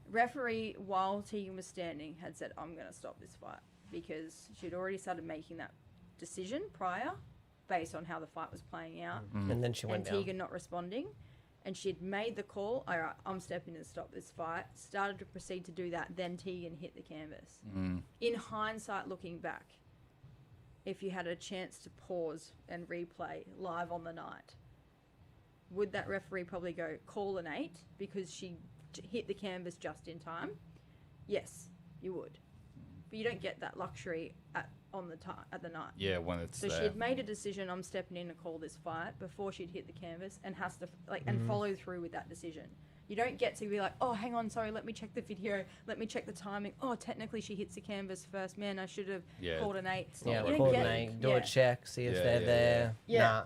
Referee, while Tegan was standing, had said, I'm going to stop this fight because she'd already started making that decision prior based on how the fight was playing out. And then she went down. And Tegan not responding. And she'd made the call, all right, I'm stepping in to stop this fight, started to proceed to do that, then Tegan hit the canvas. In hindsight, looking back, if you had a chance to pause and replay live on the night, would that referee probably go, call an 8 because she hit the canvas just in time? Yes, you would. But you don't get that luxury at the night. Yeah, when it's so there. she'd made a decision, I'm stepping in to call this fight before she'd hit the canvas, and has to and follow through with that decision. You don't get to be like, oh, hang on, sorry, let me check the video, let me check the timing. Oh, technically she hits the canvas first. Man, I should have called an 8. Call an 8, do a check, see if they're there. Nah,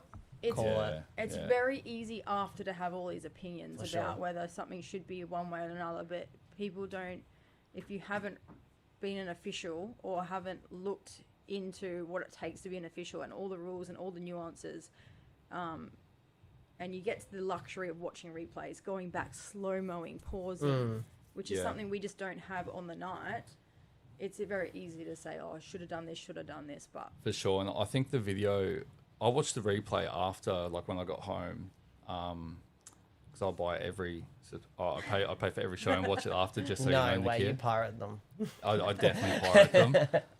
call it. It's very easy after to have all these opinions about whether something should be one way or another, but people don't, if you haven't been an official or haven't looked into what it takes to be an official and all the rules and all the nuances, and you get to the luxury of watching replays, going back, slow-mowing, pausing, which is something we just don't have on the night. it's very easy to say, oh, I should have done this, but For sure, and I think the video, I watched the replay after, like when I got home, because I'll buy I pay for every show and watch it after, just so No you know, way, Nakia. you pirate them. I definitely pirate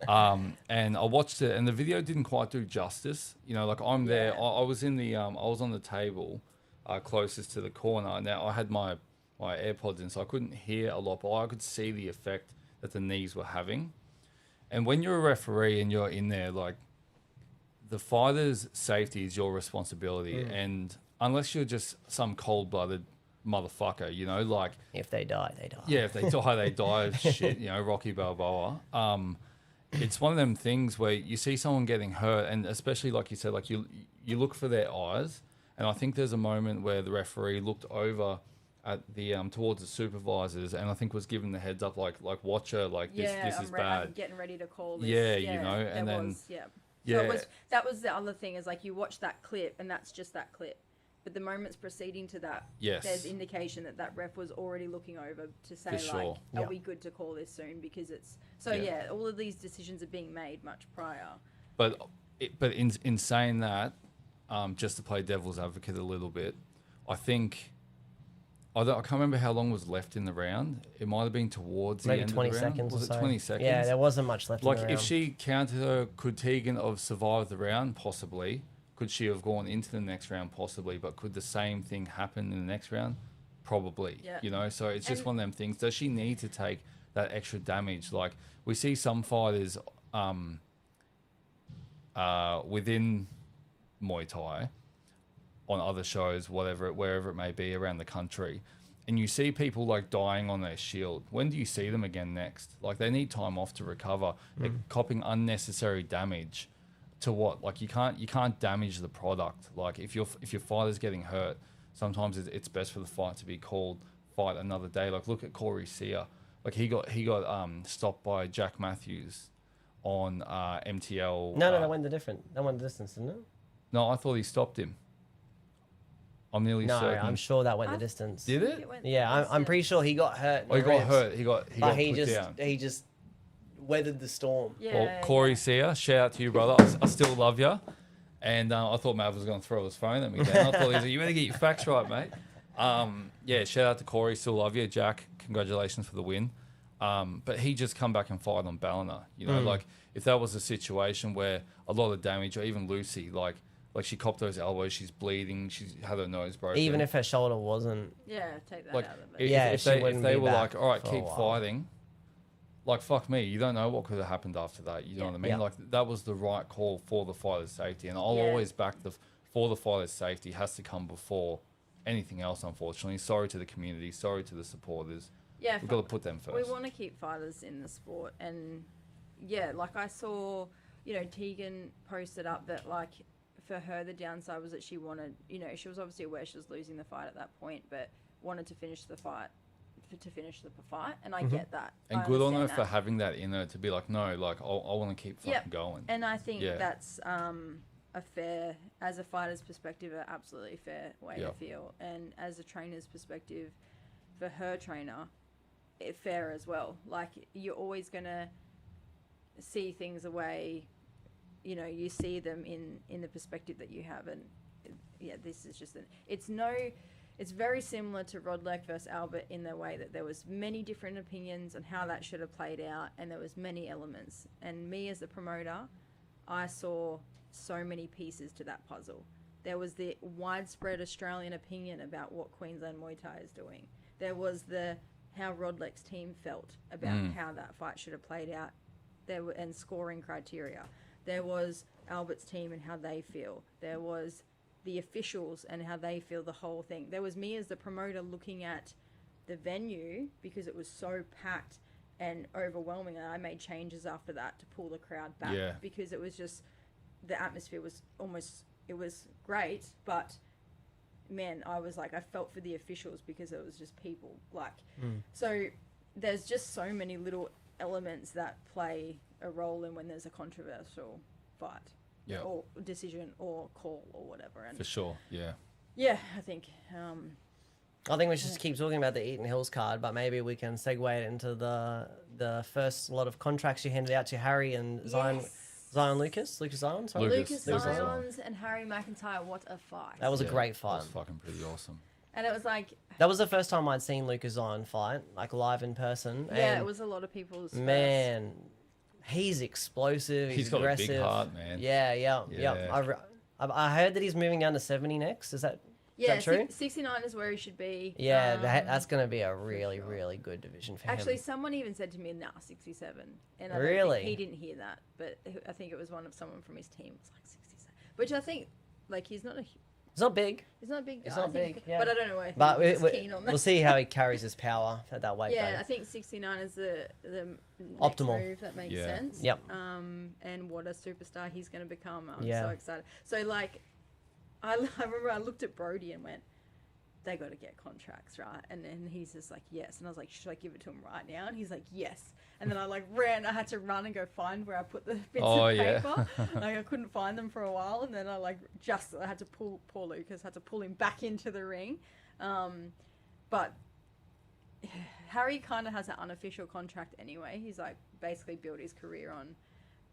them. And I watched it, and the video didn't quite do justice. You know, like I'm there. I was in the I was on the table closest to the corner. Now I had my AirPods in, so I couldn't hear a lot, but I could see the effect that the knees were having. And when you're a referee and you're in there, like, the fighter's safety is your responsibility, and unless you're just some cold-blooded motherfucker, you know, like, If they die, they die. yeah, if they die, they die as shit, you know, Rocky Balboa. It's one of them things where you see someone getting hurt, and especially like you said, like you look for their eyes, and I think there's a moment where the referee looked over at the towards the supervisors, and I think was given the heads up, like watch her, like this is bad. I'm getting ready to call this. Yeah, you know, and then So that was the other thing, is like you watch that clip and that's just that clip. But the moments preceding to that, there's indication that ref was already looking over to say, like, are we good to call this soon? Because it's... So, all of these decisions are being made much prior. But in saying that, just to play devil's advocate a little bit, I think... I can't remember how long was left in the round. It might have been towards the end of the round. 20 seconds was or it so. 20 seconds? Yeah, there wasn't much left in the round. Like, if she counted her, could Tegan have survived the round? Possibly. Could she have gone into the next round? Possibly. But could the same thing happen in the next round? Probably. Yeah. You know, so it's just one of them things. Does she need to take that extra damage? Like, we see some fighters within Muay Thai, on other shows, wherever it may be around the country, and you see people like dying on their shield. When do you see them again next? Like, they need time off to recover. They're copping unnecessary damage. To what? Like, you can't damage the product. Like, if your fighter's getting hurt, sometimes it's best for the fight to be called, fight another day. Like, look at Corey Sear. Like, he got stopped by Jack Matthews on MTL. No, that went the distance, didn't it? No, I thought he stopped him. I'm nearly certain. No, I'm sure that went the distance. Did it? Yeah, I'm pretty sure he got hurt. Oh, he got hurt. He got put down. He just weathered the storm. Yeah, well, Corey Sear, shout out to you, brother. I still love you. And I thought Mav was going to throw his phone at me. Then I thought he was like, you better get your facts right, mate. Yeah, shout out to Corey. Still love you. Jack, congratulations for the win. But he just come back and fight on Ballina. You know, like, if that was a situation where a lot of damage, or even Lucy, like she copped those elbows, she's bleeding, she's had her nose broken. Even if her shoulder wasn't... Yeah, take that like, out of it. If they were like, all right, keep fighting, like, fuck me, you don't know what could have happened after that. You know what I mean? Like, that was the right call for the fighter's safety. And I'll always back for the fighter's safety has to come before anything else, unfortunately. Sorry to the community, sorry to the supporters. Yeah, we've got to put them first. We want to keep fighters in the sport. And, yeah, like, I saw, you know, Tegan posted up that, like, for her, the downside was that she wanted, you know, she was obviously aware she was losing the fight at that point, but wanted to finish the fight, and I get that. And good on her for having that in her, to be like, no, like, I want to keep fucking going. And I think that's a fair, as a fighter's perspective, an absolutely fair way to feel. And as a trainer's perspective, for her trainer, fair as well. Like, you're always going to see things the way, you know, you see them in the perspective that you have. And this is just it's very similar to Rodlek versus Albert in the way that there was many different opinions on how that should have played out, and there was many elements. And me as the promoter, I saw so many pieces to that puzzle. There was the widespread Australian opinion about what Queensland Muay Thai is doing. There was how Rodlek's team felt about how that fight should have played out. And scoring criteria. There was Albert's team and how they feel. There was the officials and how they feel the whole thing. There was me as the promoter looking at the venue because it was so packed and overwhelming, and I made changes after that to pull the crowd back because it was just, the atmosphere was it was great, but man, I was like, I felt for the officials because it was just people. Like, so there's just so many little elements that play a role in when there's a controversial fight or decision or call or whatever. And for sure, I think we should just keep talking about the Eaton Hills card, but maybe we can segue it into the the first lot of contracts you handed out to Harry and Zion Lucas Zion. Sorry. Lucas Zions and Harry McIntyre. What a fight! That was a great fight. That was fucking pretty awesome. And it was like that was the first time I'd seen Lucas Zion fight like live in person. Yeah, and it was a lot of people's man. He's explosive. He's got aggressive. A big heart, man. Yeah. I heard that he's moving down to 70 next. Is that true? 69 is where he should be. Yeah, that's going to be a really, really good division for him. Actually, someone even said to me, 67. And really? He didn't hear that, but I think it was someone from his team. It was like 67. Which I think, like, he's not big. He's not big. He's not big, yeah. But I don't know why but keen on that. We'll see how he carries his power at that weight. Yeah, though. I think 69 is the optimal move. That makes sense. Yep. And what a superstar he's going to become. I'm so excited. So, like, I remember I looked at Brody and went, they got to get contracts, right? And then he's just like, yes. And I was like, should I give it to him right now? And he's like, yes. And then I like ran. I had to run and go find where I put the bits of paper. Like I couldn't find them for a while. And then I had to pull poor Lucas, had to pull him back into the ring. But Harry kind of has an unofficial contract anyway. He's like basically built his career on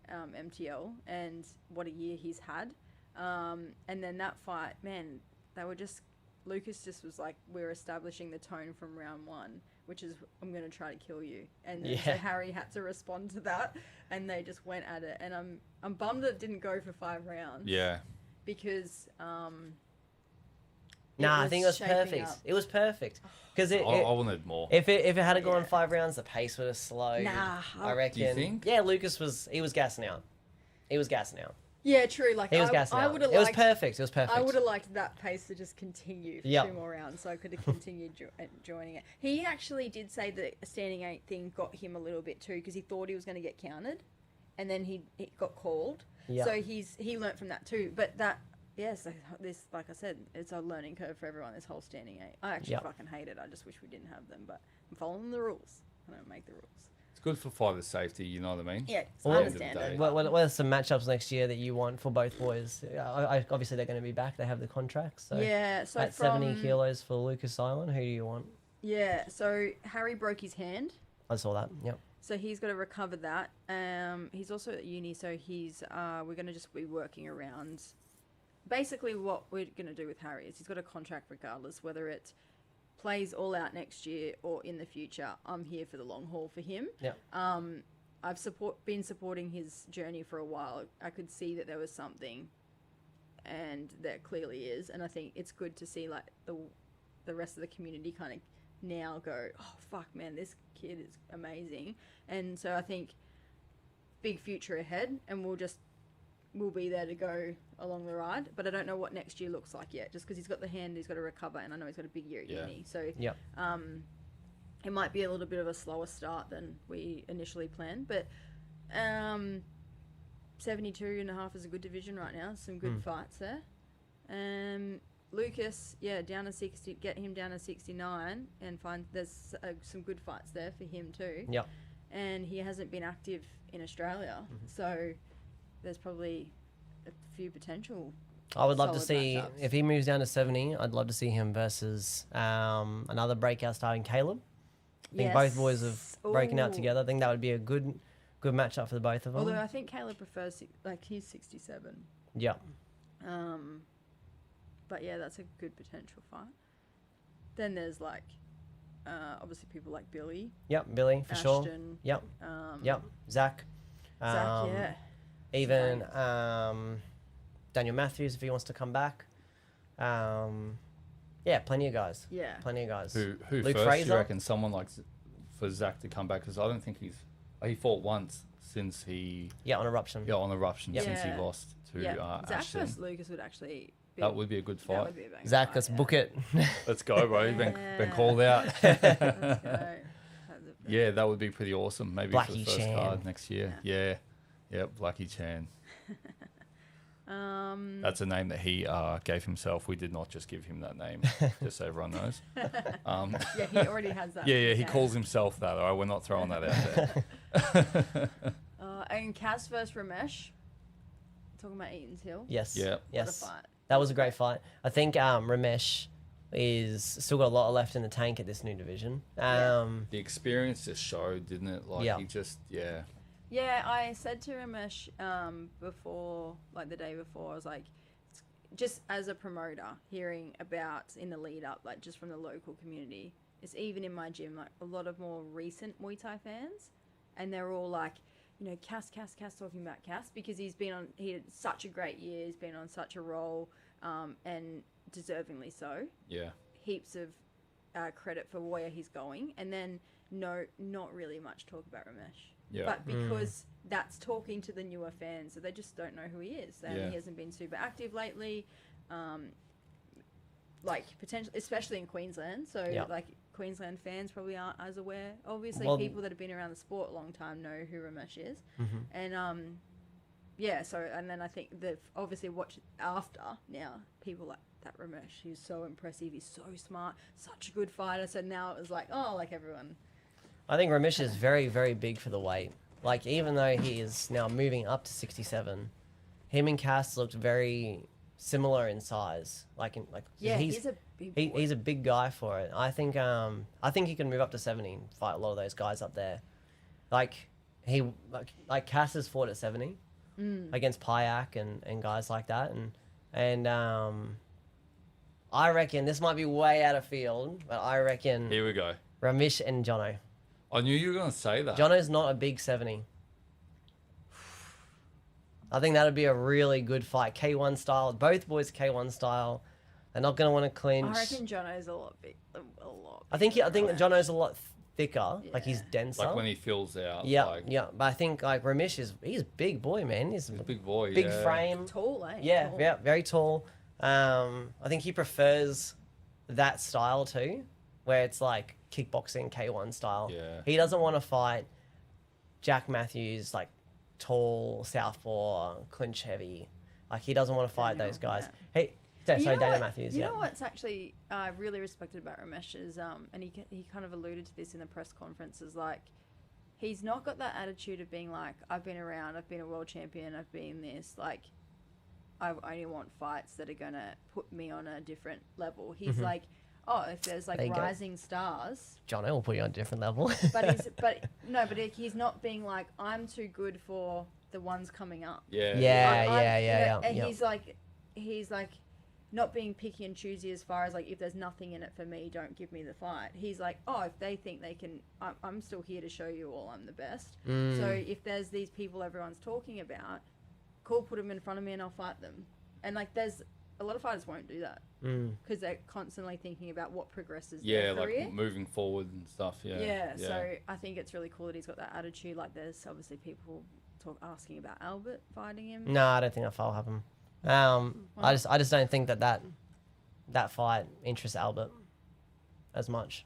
MTL, and what a year he's had. And then that fight, man, they were just... Lucas just was like, we're establishing the tone from round one, which is, I'm going to try to kill you. And so Harry had to respond to that, and they just went at it. And I'm bummed that it didn't go for 5 rounds. Yeah. Because... I think it was perfect. It was perfect. Because I wanted more. If it had gone 5 rounds, the pace would have slowed. Nah. I reckon. Do you think? Yeah, Lucas was gassing out. He was gassing out. Yeah, true. Like he was gassing out. It was perfect. It was perfect. I would have liked that pace to just continue for 2 more rounds, so I could have continued joining it. He actually did say that a standing 8 thing got him a little bit too, because he thought he was going to get counted, and then he got called. Yeah. So he learnt from that too. But that, yes, this, like I said, it's a learning curve for everyone. This whole standing 8. I actually fucking hate it. I just wish we didn't have them, but I'm following the rules. I don't make the rules. It's good for fighter safety, you know what I mean? Yeah, I understand it. What are some matchups next year that you want for both boys? Obviously, they're going to be back. They have the contracts. So so at 70 kilos for Lucas Island, who do you want? Yeah, so Harry broke his hand. I saw that, yep. So he's got to recover that. He's also at uni, so we're going to just be working around... Basically, what we're going to do with Harry is he's got a contract regardless, whether it plays all out next year or in the future. I'm here for the long haul for him. Yeah. I've been supporting his journey for a while. I could see that there was something, and there clearly is. And I think it's good to see like the rest of the community kind of now go, oh fuck, man, this kid is amazing. And so I think big future ahead, and we'll be there to go along the ride, but I don't know what next year looks like yet, just because he's got the hand, he's got to recover, and I know he's got a big year at uni, so it might be a little bit of a slower start than we initially planned, but 72.5 is a good division right now, some good fights there. Lucas, down to 60, get him down to 69, and find there's some good fights there for him too. Yep. And he hasn't been active in Australia, so there's probably a few potential. I would love to solid see, matchups. if he moves down to 70, I'd love to see him versus another breakout star in Caleb. I think both boys have broken out together. I think that would be a good matchup for the both of them. Although I think Caleb prefers, like, he's 67. Yeah. But yeah, that's a good potential fight. Then there's like, obviously people like Billy. Yep, Billy, for sure. Ashton, Yep. Yep, Zach. Zach, yeah. Even Daniel Matthews, if he wants to come back. Yeah, plenty of guys. Yeah. Plenty of guys. Who Luke first Fraser? do you reckon someone like for Zach to come back? Because I don't think he fought once since he... Yeah, on Eruption. Yeah, on Eruption, Yep. since he Yeah. lost to Zach Ashton. versus Lucas would actually be... That would be a good That fight. would be a bang Zach, fight, let's book it. Let's go, bro. You've been Yeah. called out. Let's go. Yeah, that would be pretty awesome. Maybe for the Blackie first Chan. card next year. Yeah. Yep, Blackie Chan. That's a name that he gave himself. We did not just give him that name, just so everyone knows. Yeah, he already has that. Yeah, he calls himself that. All right, we're not throwing that out there. And Kaz versus Ramesh. Talking about Eaton's Hill. Yes. Yeah. What a Yes. fight. That was a great fight. I think Ramesh is still got a lot left in the tank at this new division. The experience just showed, didn't it? Like he just, Yeah, I said to Ramesh before, like the day before, I was like, just as a promoter, hearing about in the lead up, like just from the local community, it's even in my gym, like a lot of more recent Muay Thai fans, and they're all like, you know, Cass, talking about Cass, because he had such a great year, he's been on such a roll, and deservingly so. Yeah. Heaps of credit for where he's going, and then not really much talk about Ramesh. Yeah. But because that's talking to the newer fans, so they just don't know who he is. And he hasn't been super active lately, like potentially, especially in Queensland. So like Queensland fans probably aren't as aware. Obviously, people that have been around the sport a long time know who Ramesh is, and So and then I think they've obviously watched after now. People like that Ramesh. He's so impressive. He's so smart. Such a good fighter. So now it was like, like everyone. I think Ramesh is very, very big for the weight. Like, even though he is now moving up to 67, him and Cass looked very similar in size. He's a big boy. He's a big guy for it. I think he can move up to 70 and fight a lot of those guys up there. Like Cass has fought at 70 against Payak and guys like that, and I reckon this might be way out of field, but I reckon here we go. Ramesh and Jono. I knew you were going to say that. Jono's not a big 70. I think that would be a really good fight. K1 style. Both boys K1 style. They're not going to want to clinch. I reckon Jono's a lot big. I think Jono's a lot thicker. Yeah. Like, he's denser. Like when he fills out. Yeah. But I think like Ramesh he's a big boy, man. He's a big boy. Big frame. Tall, eh? Yeah, tall. Yeah, very tall. I think he prefers that style too, where it's like kickboxing K1 style. Yeah. He doesn't want to fight Jack Matthews, like tall, southpaw, clinch heavy. Like, he doesn't want to fight those guys. Yeah. Daniel Matthews. You know what's actually I really respected about Ramesh is, and he kind of alluded to this in the press conferences, like, he's not got that attitude of being like, I've been around, I've been a world champion, I've been this, like, I only want fights that are going to put me on a different level. He's like, if there's like rising stars, Jono will put you on a different level. but he's not being like, I'm too good for the ones coming up. Yeah. And he's like not being picky and choosy as far as like, if there's nothing in it for me, don't give me the fight. He's like, if they think they can, I'm still here to show you all I'm the best. So if there's these people everyone's talking about, cool, put them in front of me and I'll fight them. And like, there's a lot of fighters won't do that because they're constantly thinking about what progresses their career. Like moving forward and stuff. So I think it's really cool that he's got that attitude. Like, there's obviously people asking about Albert fighting him. No, I don't think that fight will happen. I just don't think that fight interests Albert as much.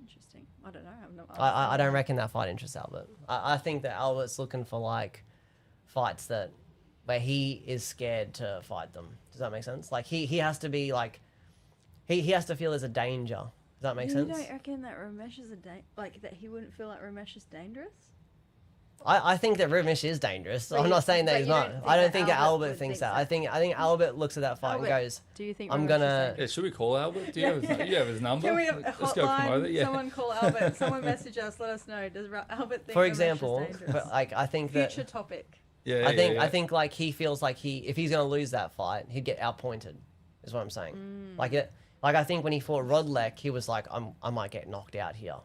Interesting. I don't know. I don't reckon that fight interests Albert. I think that Albert's looking for like fights where he is scared to fight them. Does that make sense? Like, he has to be like, he has to feel there's a danger. Does that make sense? You don't reckon that Ramesh is that he wouldn't feel like Ramesh is dangerous? I think that Ramesh is dangerous. I'm not saying that he's not. I don't think Albert thinks that. I think Albert looks at that fight and goes, do you think I'm gonna... Yeah, should we call Albert? Do you have his number? Can we have a Let's go promote it. hotline? Someone call Albert. Someone message us. Let us know. Does Albert think For Ramesh example, is dangerous? like, I think that... Future topic. Yeah, I think like he feels like if he's gonna lose that fight, he'd get outpointed. Is what I'm saying. Like I think when he fought Rodlek, he was like, I might get knocked out here.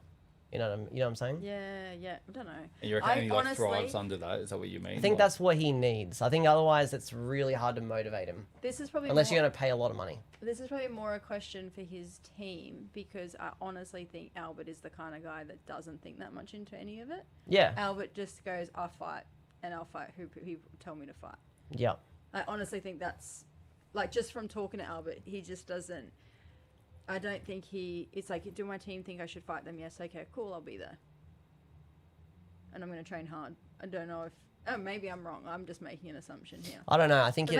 You know what I'm saying? Yeah. I don't know. And you reckon he like thrives under that? Is that what you mean? I think that's what he needs. I think otherwise it's really hard to motivate him. This is probably unless you're gonna pay a lot of money. This is probably more a question for his team, because I honestly think Albert is the kind of guy that doesn't think that much into any of it. Yeah. Albert just goes, I fight. And I'll fight who people tell me to fight. Yeah. I honestly think that's, like, just from talking to Albert, he just doesn't, I don't think it's like, do my team think I should fight them? Yes, okay, cool, I'll be there. And I'm going to train hard. I don't know if, maybe I'm wrong. I'm just making an assumption here. I don't know. I think he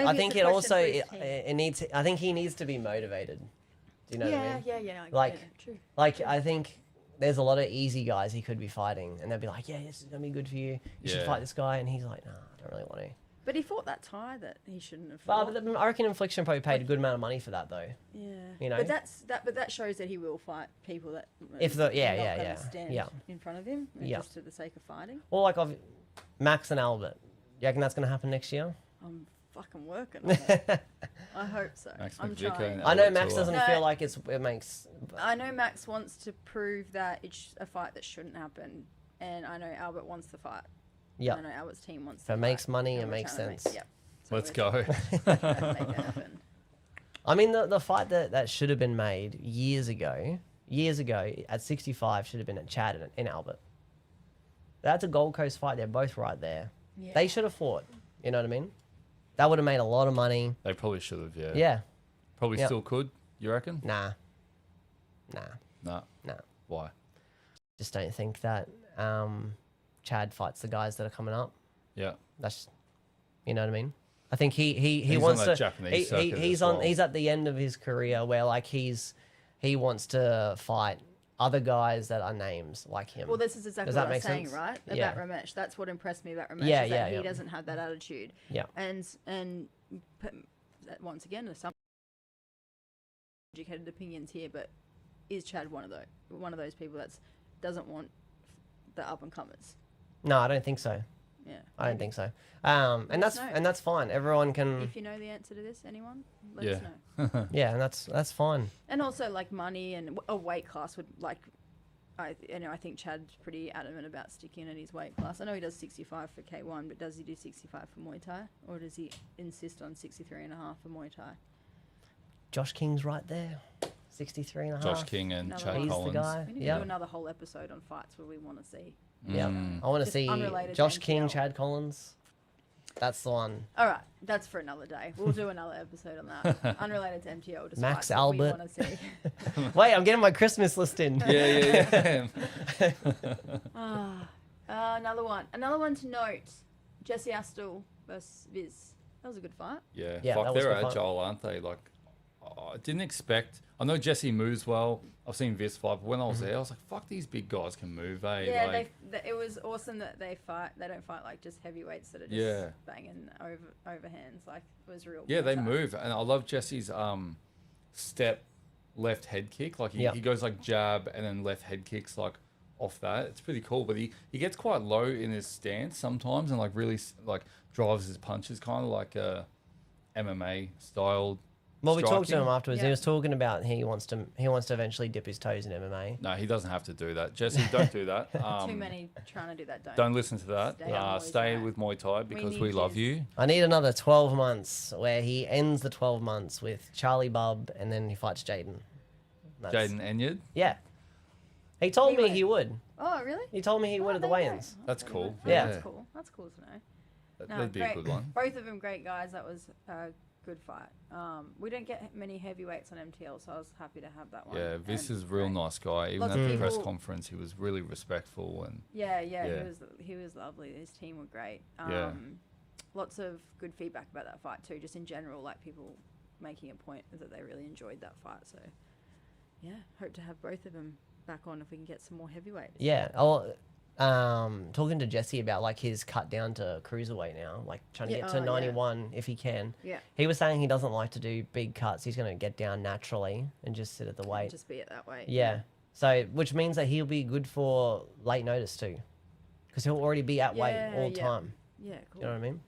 needs to be motivated. Do you know what I mean? Yeah. True. Like, I think there's a lot of easy guys he could be fighting, and they'll be like, yeah, this is going to be good for you. You should fight this guy. And he's like, no, I don't really want to. But he fought that tie that he shouldn't have Well, fought. but I reckon Infliction probably paid a good amount of money for that, though. Yeah. You know? But that shows that he will fight people that If the are not gonna stand in front of him just for the sake of fighting. Well, like Max and Albert. You reckon that's going to happen next year? I'm fucking working on it. I hope so. I'm trying. I know Max doesn't feel like it makes... I know Max wants to prove that it's a fight that shouldn't happen, and I know Albert wants the fight. Yeah. I know Albert's team wants. If it makes money, it makes sense. Yep. So let's go. Make that happen. I mean, the fight that should have been made years ago at 65 should have been at Chad and Albert. That's a Gold Coast fight. They're both right there. Yeah. They should have fought. You know what I mean? That would have made a lot of money. They probably should have, yeah. Yeah. Probably still could, you reckon? Nah. Why? Just don't think that Chad fights the guys that are coming up. Yeah. That's, you know what I mean? I think he he's wants on to. that Japanese circuit He's at the end of his career where like he wants to fight other guys that are names like him. Well, this is exactly what I was saying, right? About Ramesh. That's what impressed me about Ramesh. He doesn't have that attitude. Yeah. And once again, some educated opinions here, but is Chad one of those people that doesn't want the up and comers? No, I don't think so. Yeah. I don't think so. And that's fine. Everyone can. If you know the answer to this, anyone, let us know. Yeah, and that's fine. And also like money and a weight class would like. I think Chad's pretty adamant about sticking in his weight class. I know he does 65 for K1, but does he do 65 for Muay Thai, or does he insist on 63.5 for Muay Thai? Josh King's right there, 63.5. Josh King and Chad Collins. The guy. We need to do another whole episode on fights where we want to see. Yeah, I want to see Josh King, Chad Collins. That's the one. All right, that's for another day. We'll do another episode on that. Unrelated to MTL. Just Max fights Albert. we want to see. Wait, I'm getting my Christmas list in. Yeah. Another one to note: Jesse Astle versus Viz. That was a good fight. Yeah, that fuck, was they're good fight. agile, aren't they? Like, I didn't expect. I know Jesse moves well. I've seen Viz fight, but when I was there, I was like, "Fuck, these big guys can move." Yeah, it was awesome that they fight. They don't fight like just heavyweights that are just banging overhands. Like it was real. Yeah, they move, and I love Jesse's step left head kick. Like he goes like jab and then left head kicks like off that. It's pretty cool, but he gets quite low in his stance sometimes and like really like drives his punches, kind of like a MMA styled. Well, we talked to him afterwards. He was talking about he wants to eventually dip his toes in MMA. No, he doesn't have to do that. Jesse, don't do that. Too many trying to do that. Don't listen to that. Stay with Muay Thai because we love you. I need another 12 months where he ends the 12 months with Charlie Bubb and then he fights Jaden. Jaden Enyard? Yeah. He told me he would. Oh, really? He told me he would at the weigh-ins. That's cool. Yeah. That's cool. That's cool to know. That'd be a good one. Both of them great guys. That was good fight. We don't get many heavyweights on MTL, so I was happy to have that one. Yeah, Viz is a real nice guy. Even at the press conference, he was really respectful and he was lovely. His team were great. Lots of good feedback about that fight too. Just in general, like people making a point that they really enjoyed that fight. So yeah, hope to have both of them back on if we can get some more heavyweights. Yeah. Talking to Jesse about like his cut down to cruiserweight now, like trying to get to 91 if he can. Yeah. He was saying he doesn't like to do big cuts. He's going to get down naturally and just sit at the weight. Just be at that weight. Yeah. So, which means that he'll be good for late notice too, because he'll already be at weight all the time. Yeah, cool. You know what I mean?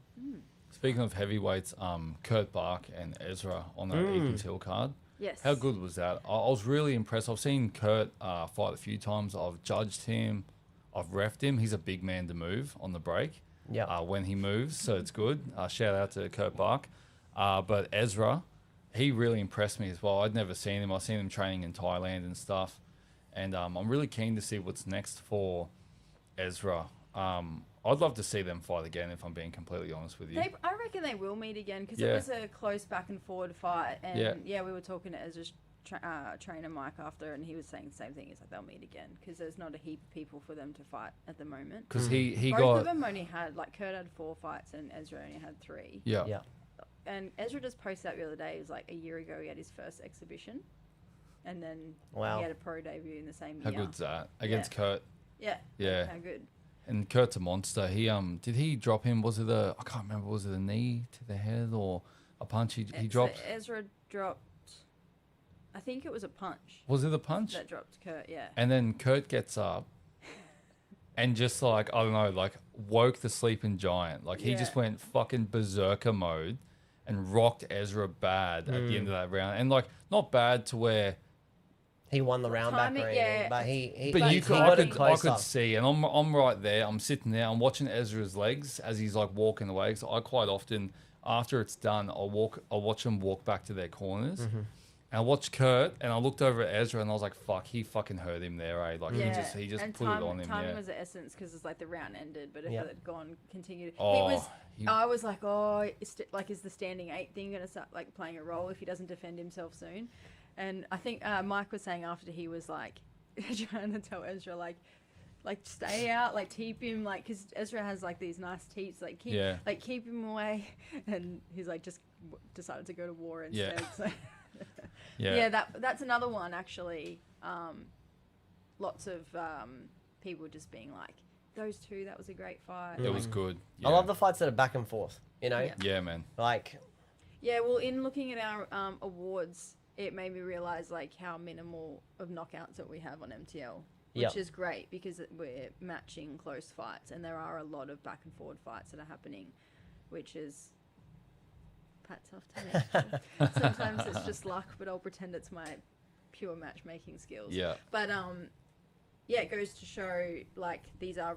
Speaking of heavyweights, Kurt Bark and Ezra on that Eagles Hill card. Yes. How good was that? I was really impressed. I've seen Kurt fight a few times. I've judged him. I've reffed him. He's a big man to move on the break. Yeah. When he moves, so it's good. Shout out to Kurt Bark. But Ezra, he really impressed me as well. I'd never seen him. I've seen him training in Thailand and stuff. And I'm really keen to see what's next for Ezra. I'd love to see them fight again, if I'm being completely honest with you. I reckon they will meet again because it was a close back and forward fight. And we were talking to Ezra's trainer Mike after, and he was saying the same thing. He's like, they'll meet again because there's not a heap of people for them to fight at the moment. Because he both of them only had, like, Kurt had 4 fights and Ezra only had 3. Yeah. And Ezra just posted out the other day. It was like a year ago he had his first exhibition, and then he had a pro debut in the same year. How good's that against Kurt? Yeah. Yeah. How good. and Kurt's a monster. He did he drop him? Was it I can't remember. Was it a knee to the head or a punch he dropped? So Ezra dropped. I think it was a punch. Was it a punch that dropped Kurt? Yeah. And then Kurt gets up and just like I don't know, like woke the sleeping giant. Like he just went fucking berserker mode and rocked Ezra bad at the end of that round, and like not bad to where. He won the round back, but I could see, and I'm right there. I'm sitting there. I'm watching Ezra's legs as he's like walking away. So I quite often, after it's done, I'll watch them walk back to their corners. And I watched Kurt, and I looked over at Ezra, and I was like, "Fuck, he fucking hurt him there, eh? Like he just and put it on him." Time was the essence because it's like the round ended, but if it had gone continued, I was like, is the standing 8 thing going to start like playing a role if he doesn't defend himself soon? And I think Mike was saying after he was like trying to tell Ezra like stay out, like keep him, like because Ezra has like these nice teats, like keep him away, and he's like just decided to go to war instead. So. That's another one actually. Lots of people just being like those two. That was a great fight. It was good. I love the fights that are back and forth. You know. Yeah, man. Like. Yeah, well, in looking at our awards, it made me realize like how minimal of knockouts that we have on MTL, which is great because we're matching close fights, and there are a lot of back and forward fights that are happening, which is hats off to me. Sometimes it's just luck, but I'll pretend it's my pure matchmaking skills. Yeah. But it goes to show like these have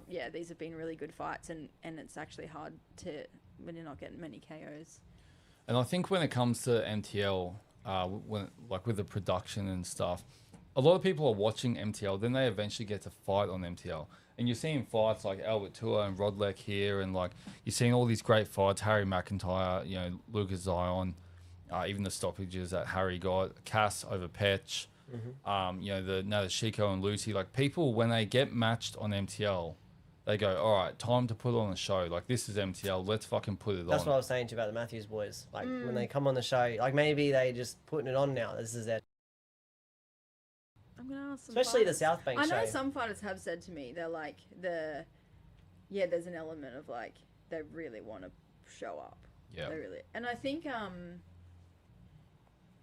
been really good fights, and it's actually hard when you're not getting many KOs. And I think when it comes to MTL, with the production and stuff, a lot of people are watching MTL, then they eventually get to fight on MTL. And you're seeing fights like Albert Tua and Rodlek here, and like you're seeing all these great fights, Harry McIntyre, Lucas Zion, even the stoppages that Harry got, Cass over Petch, the Nadeshiko and Lucy. Like people, when they get matched on MTL, they go, all right, time to put on a show. Like, this is MTL. Let's fucking put it on. That's what I was saying to you about the Matthews boys. Like, when they come on the show, like, maybe they just putting it on now. This is their... I'm going to ask some especially fighters. the South Bank show. I know some fighters have said to me, they're like, there's an element of, like, they really want to show up. Yeah. They really... And I think,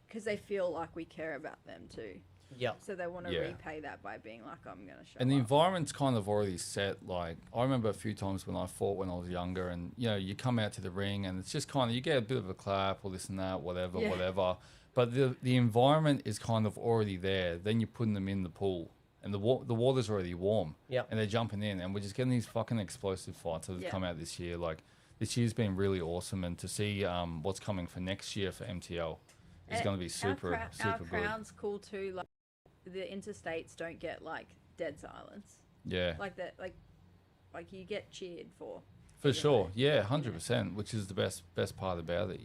because they feel like we care about them, too. Yeah. So they want to repay that by being like, I'm going to show up. And the environment's kind of already set. Like, I remember a few times when I fought when I was younger, and, you come out to the ring and it's just kind of, you get a bit of a clap or this and that, whatever. But the environment is kind of already there. Then you're putting them in the pool, and the water's already warm. Yeah. And they're jumping in, and we're just getting these fucking explosive fights that have come out this year. Like, this year's been really awesome, and to see what's coming for next year for MTL is going to be super good. Our crowd's cool too. Like, the interstates don't get like dead silence. Yeah. Like that, like you get cheered for. For sure. Yeah, 100%, which is the best part about it,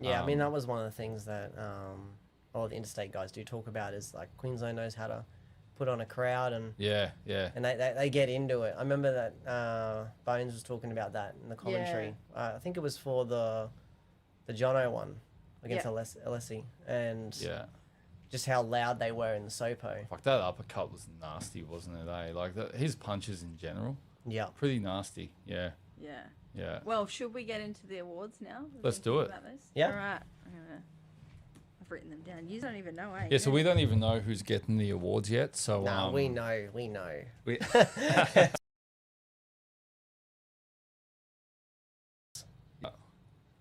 Yeah, I mean, that was one of the things that all the interstate guys do talk about is like Queensland knows how to put on a crowd, and and they get into it. I remember that Bones was talking about that in the commentary. I think it was for the Jono one against Alessi, and just how loud they were in the Sopo. Fuck, that uppercut was nasty, wasn't it? Like his punches in general. Yeah. Pretty nasty. Yeah. Yeah. Yeah. Well, should we get into the awards now? Let's do it. Yeah. All right. I've written them down. You don't even know, eh? Yeah, so we don't even know who's getting the awards yet. So no, we know.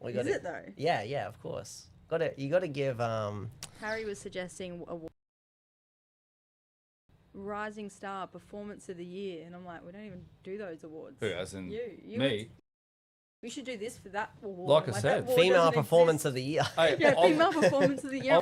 Is it though? Yeah, of course. You got to give Harry was suggesting Rising Star Performance of the Year, and I'm like, we don't even do those awards. Who, as in you me? We should do this for that award. Like I said, Female Performance of the Year. Yeah, Female Performance of the Year.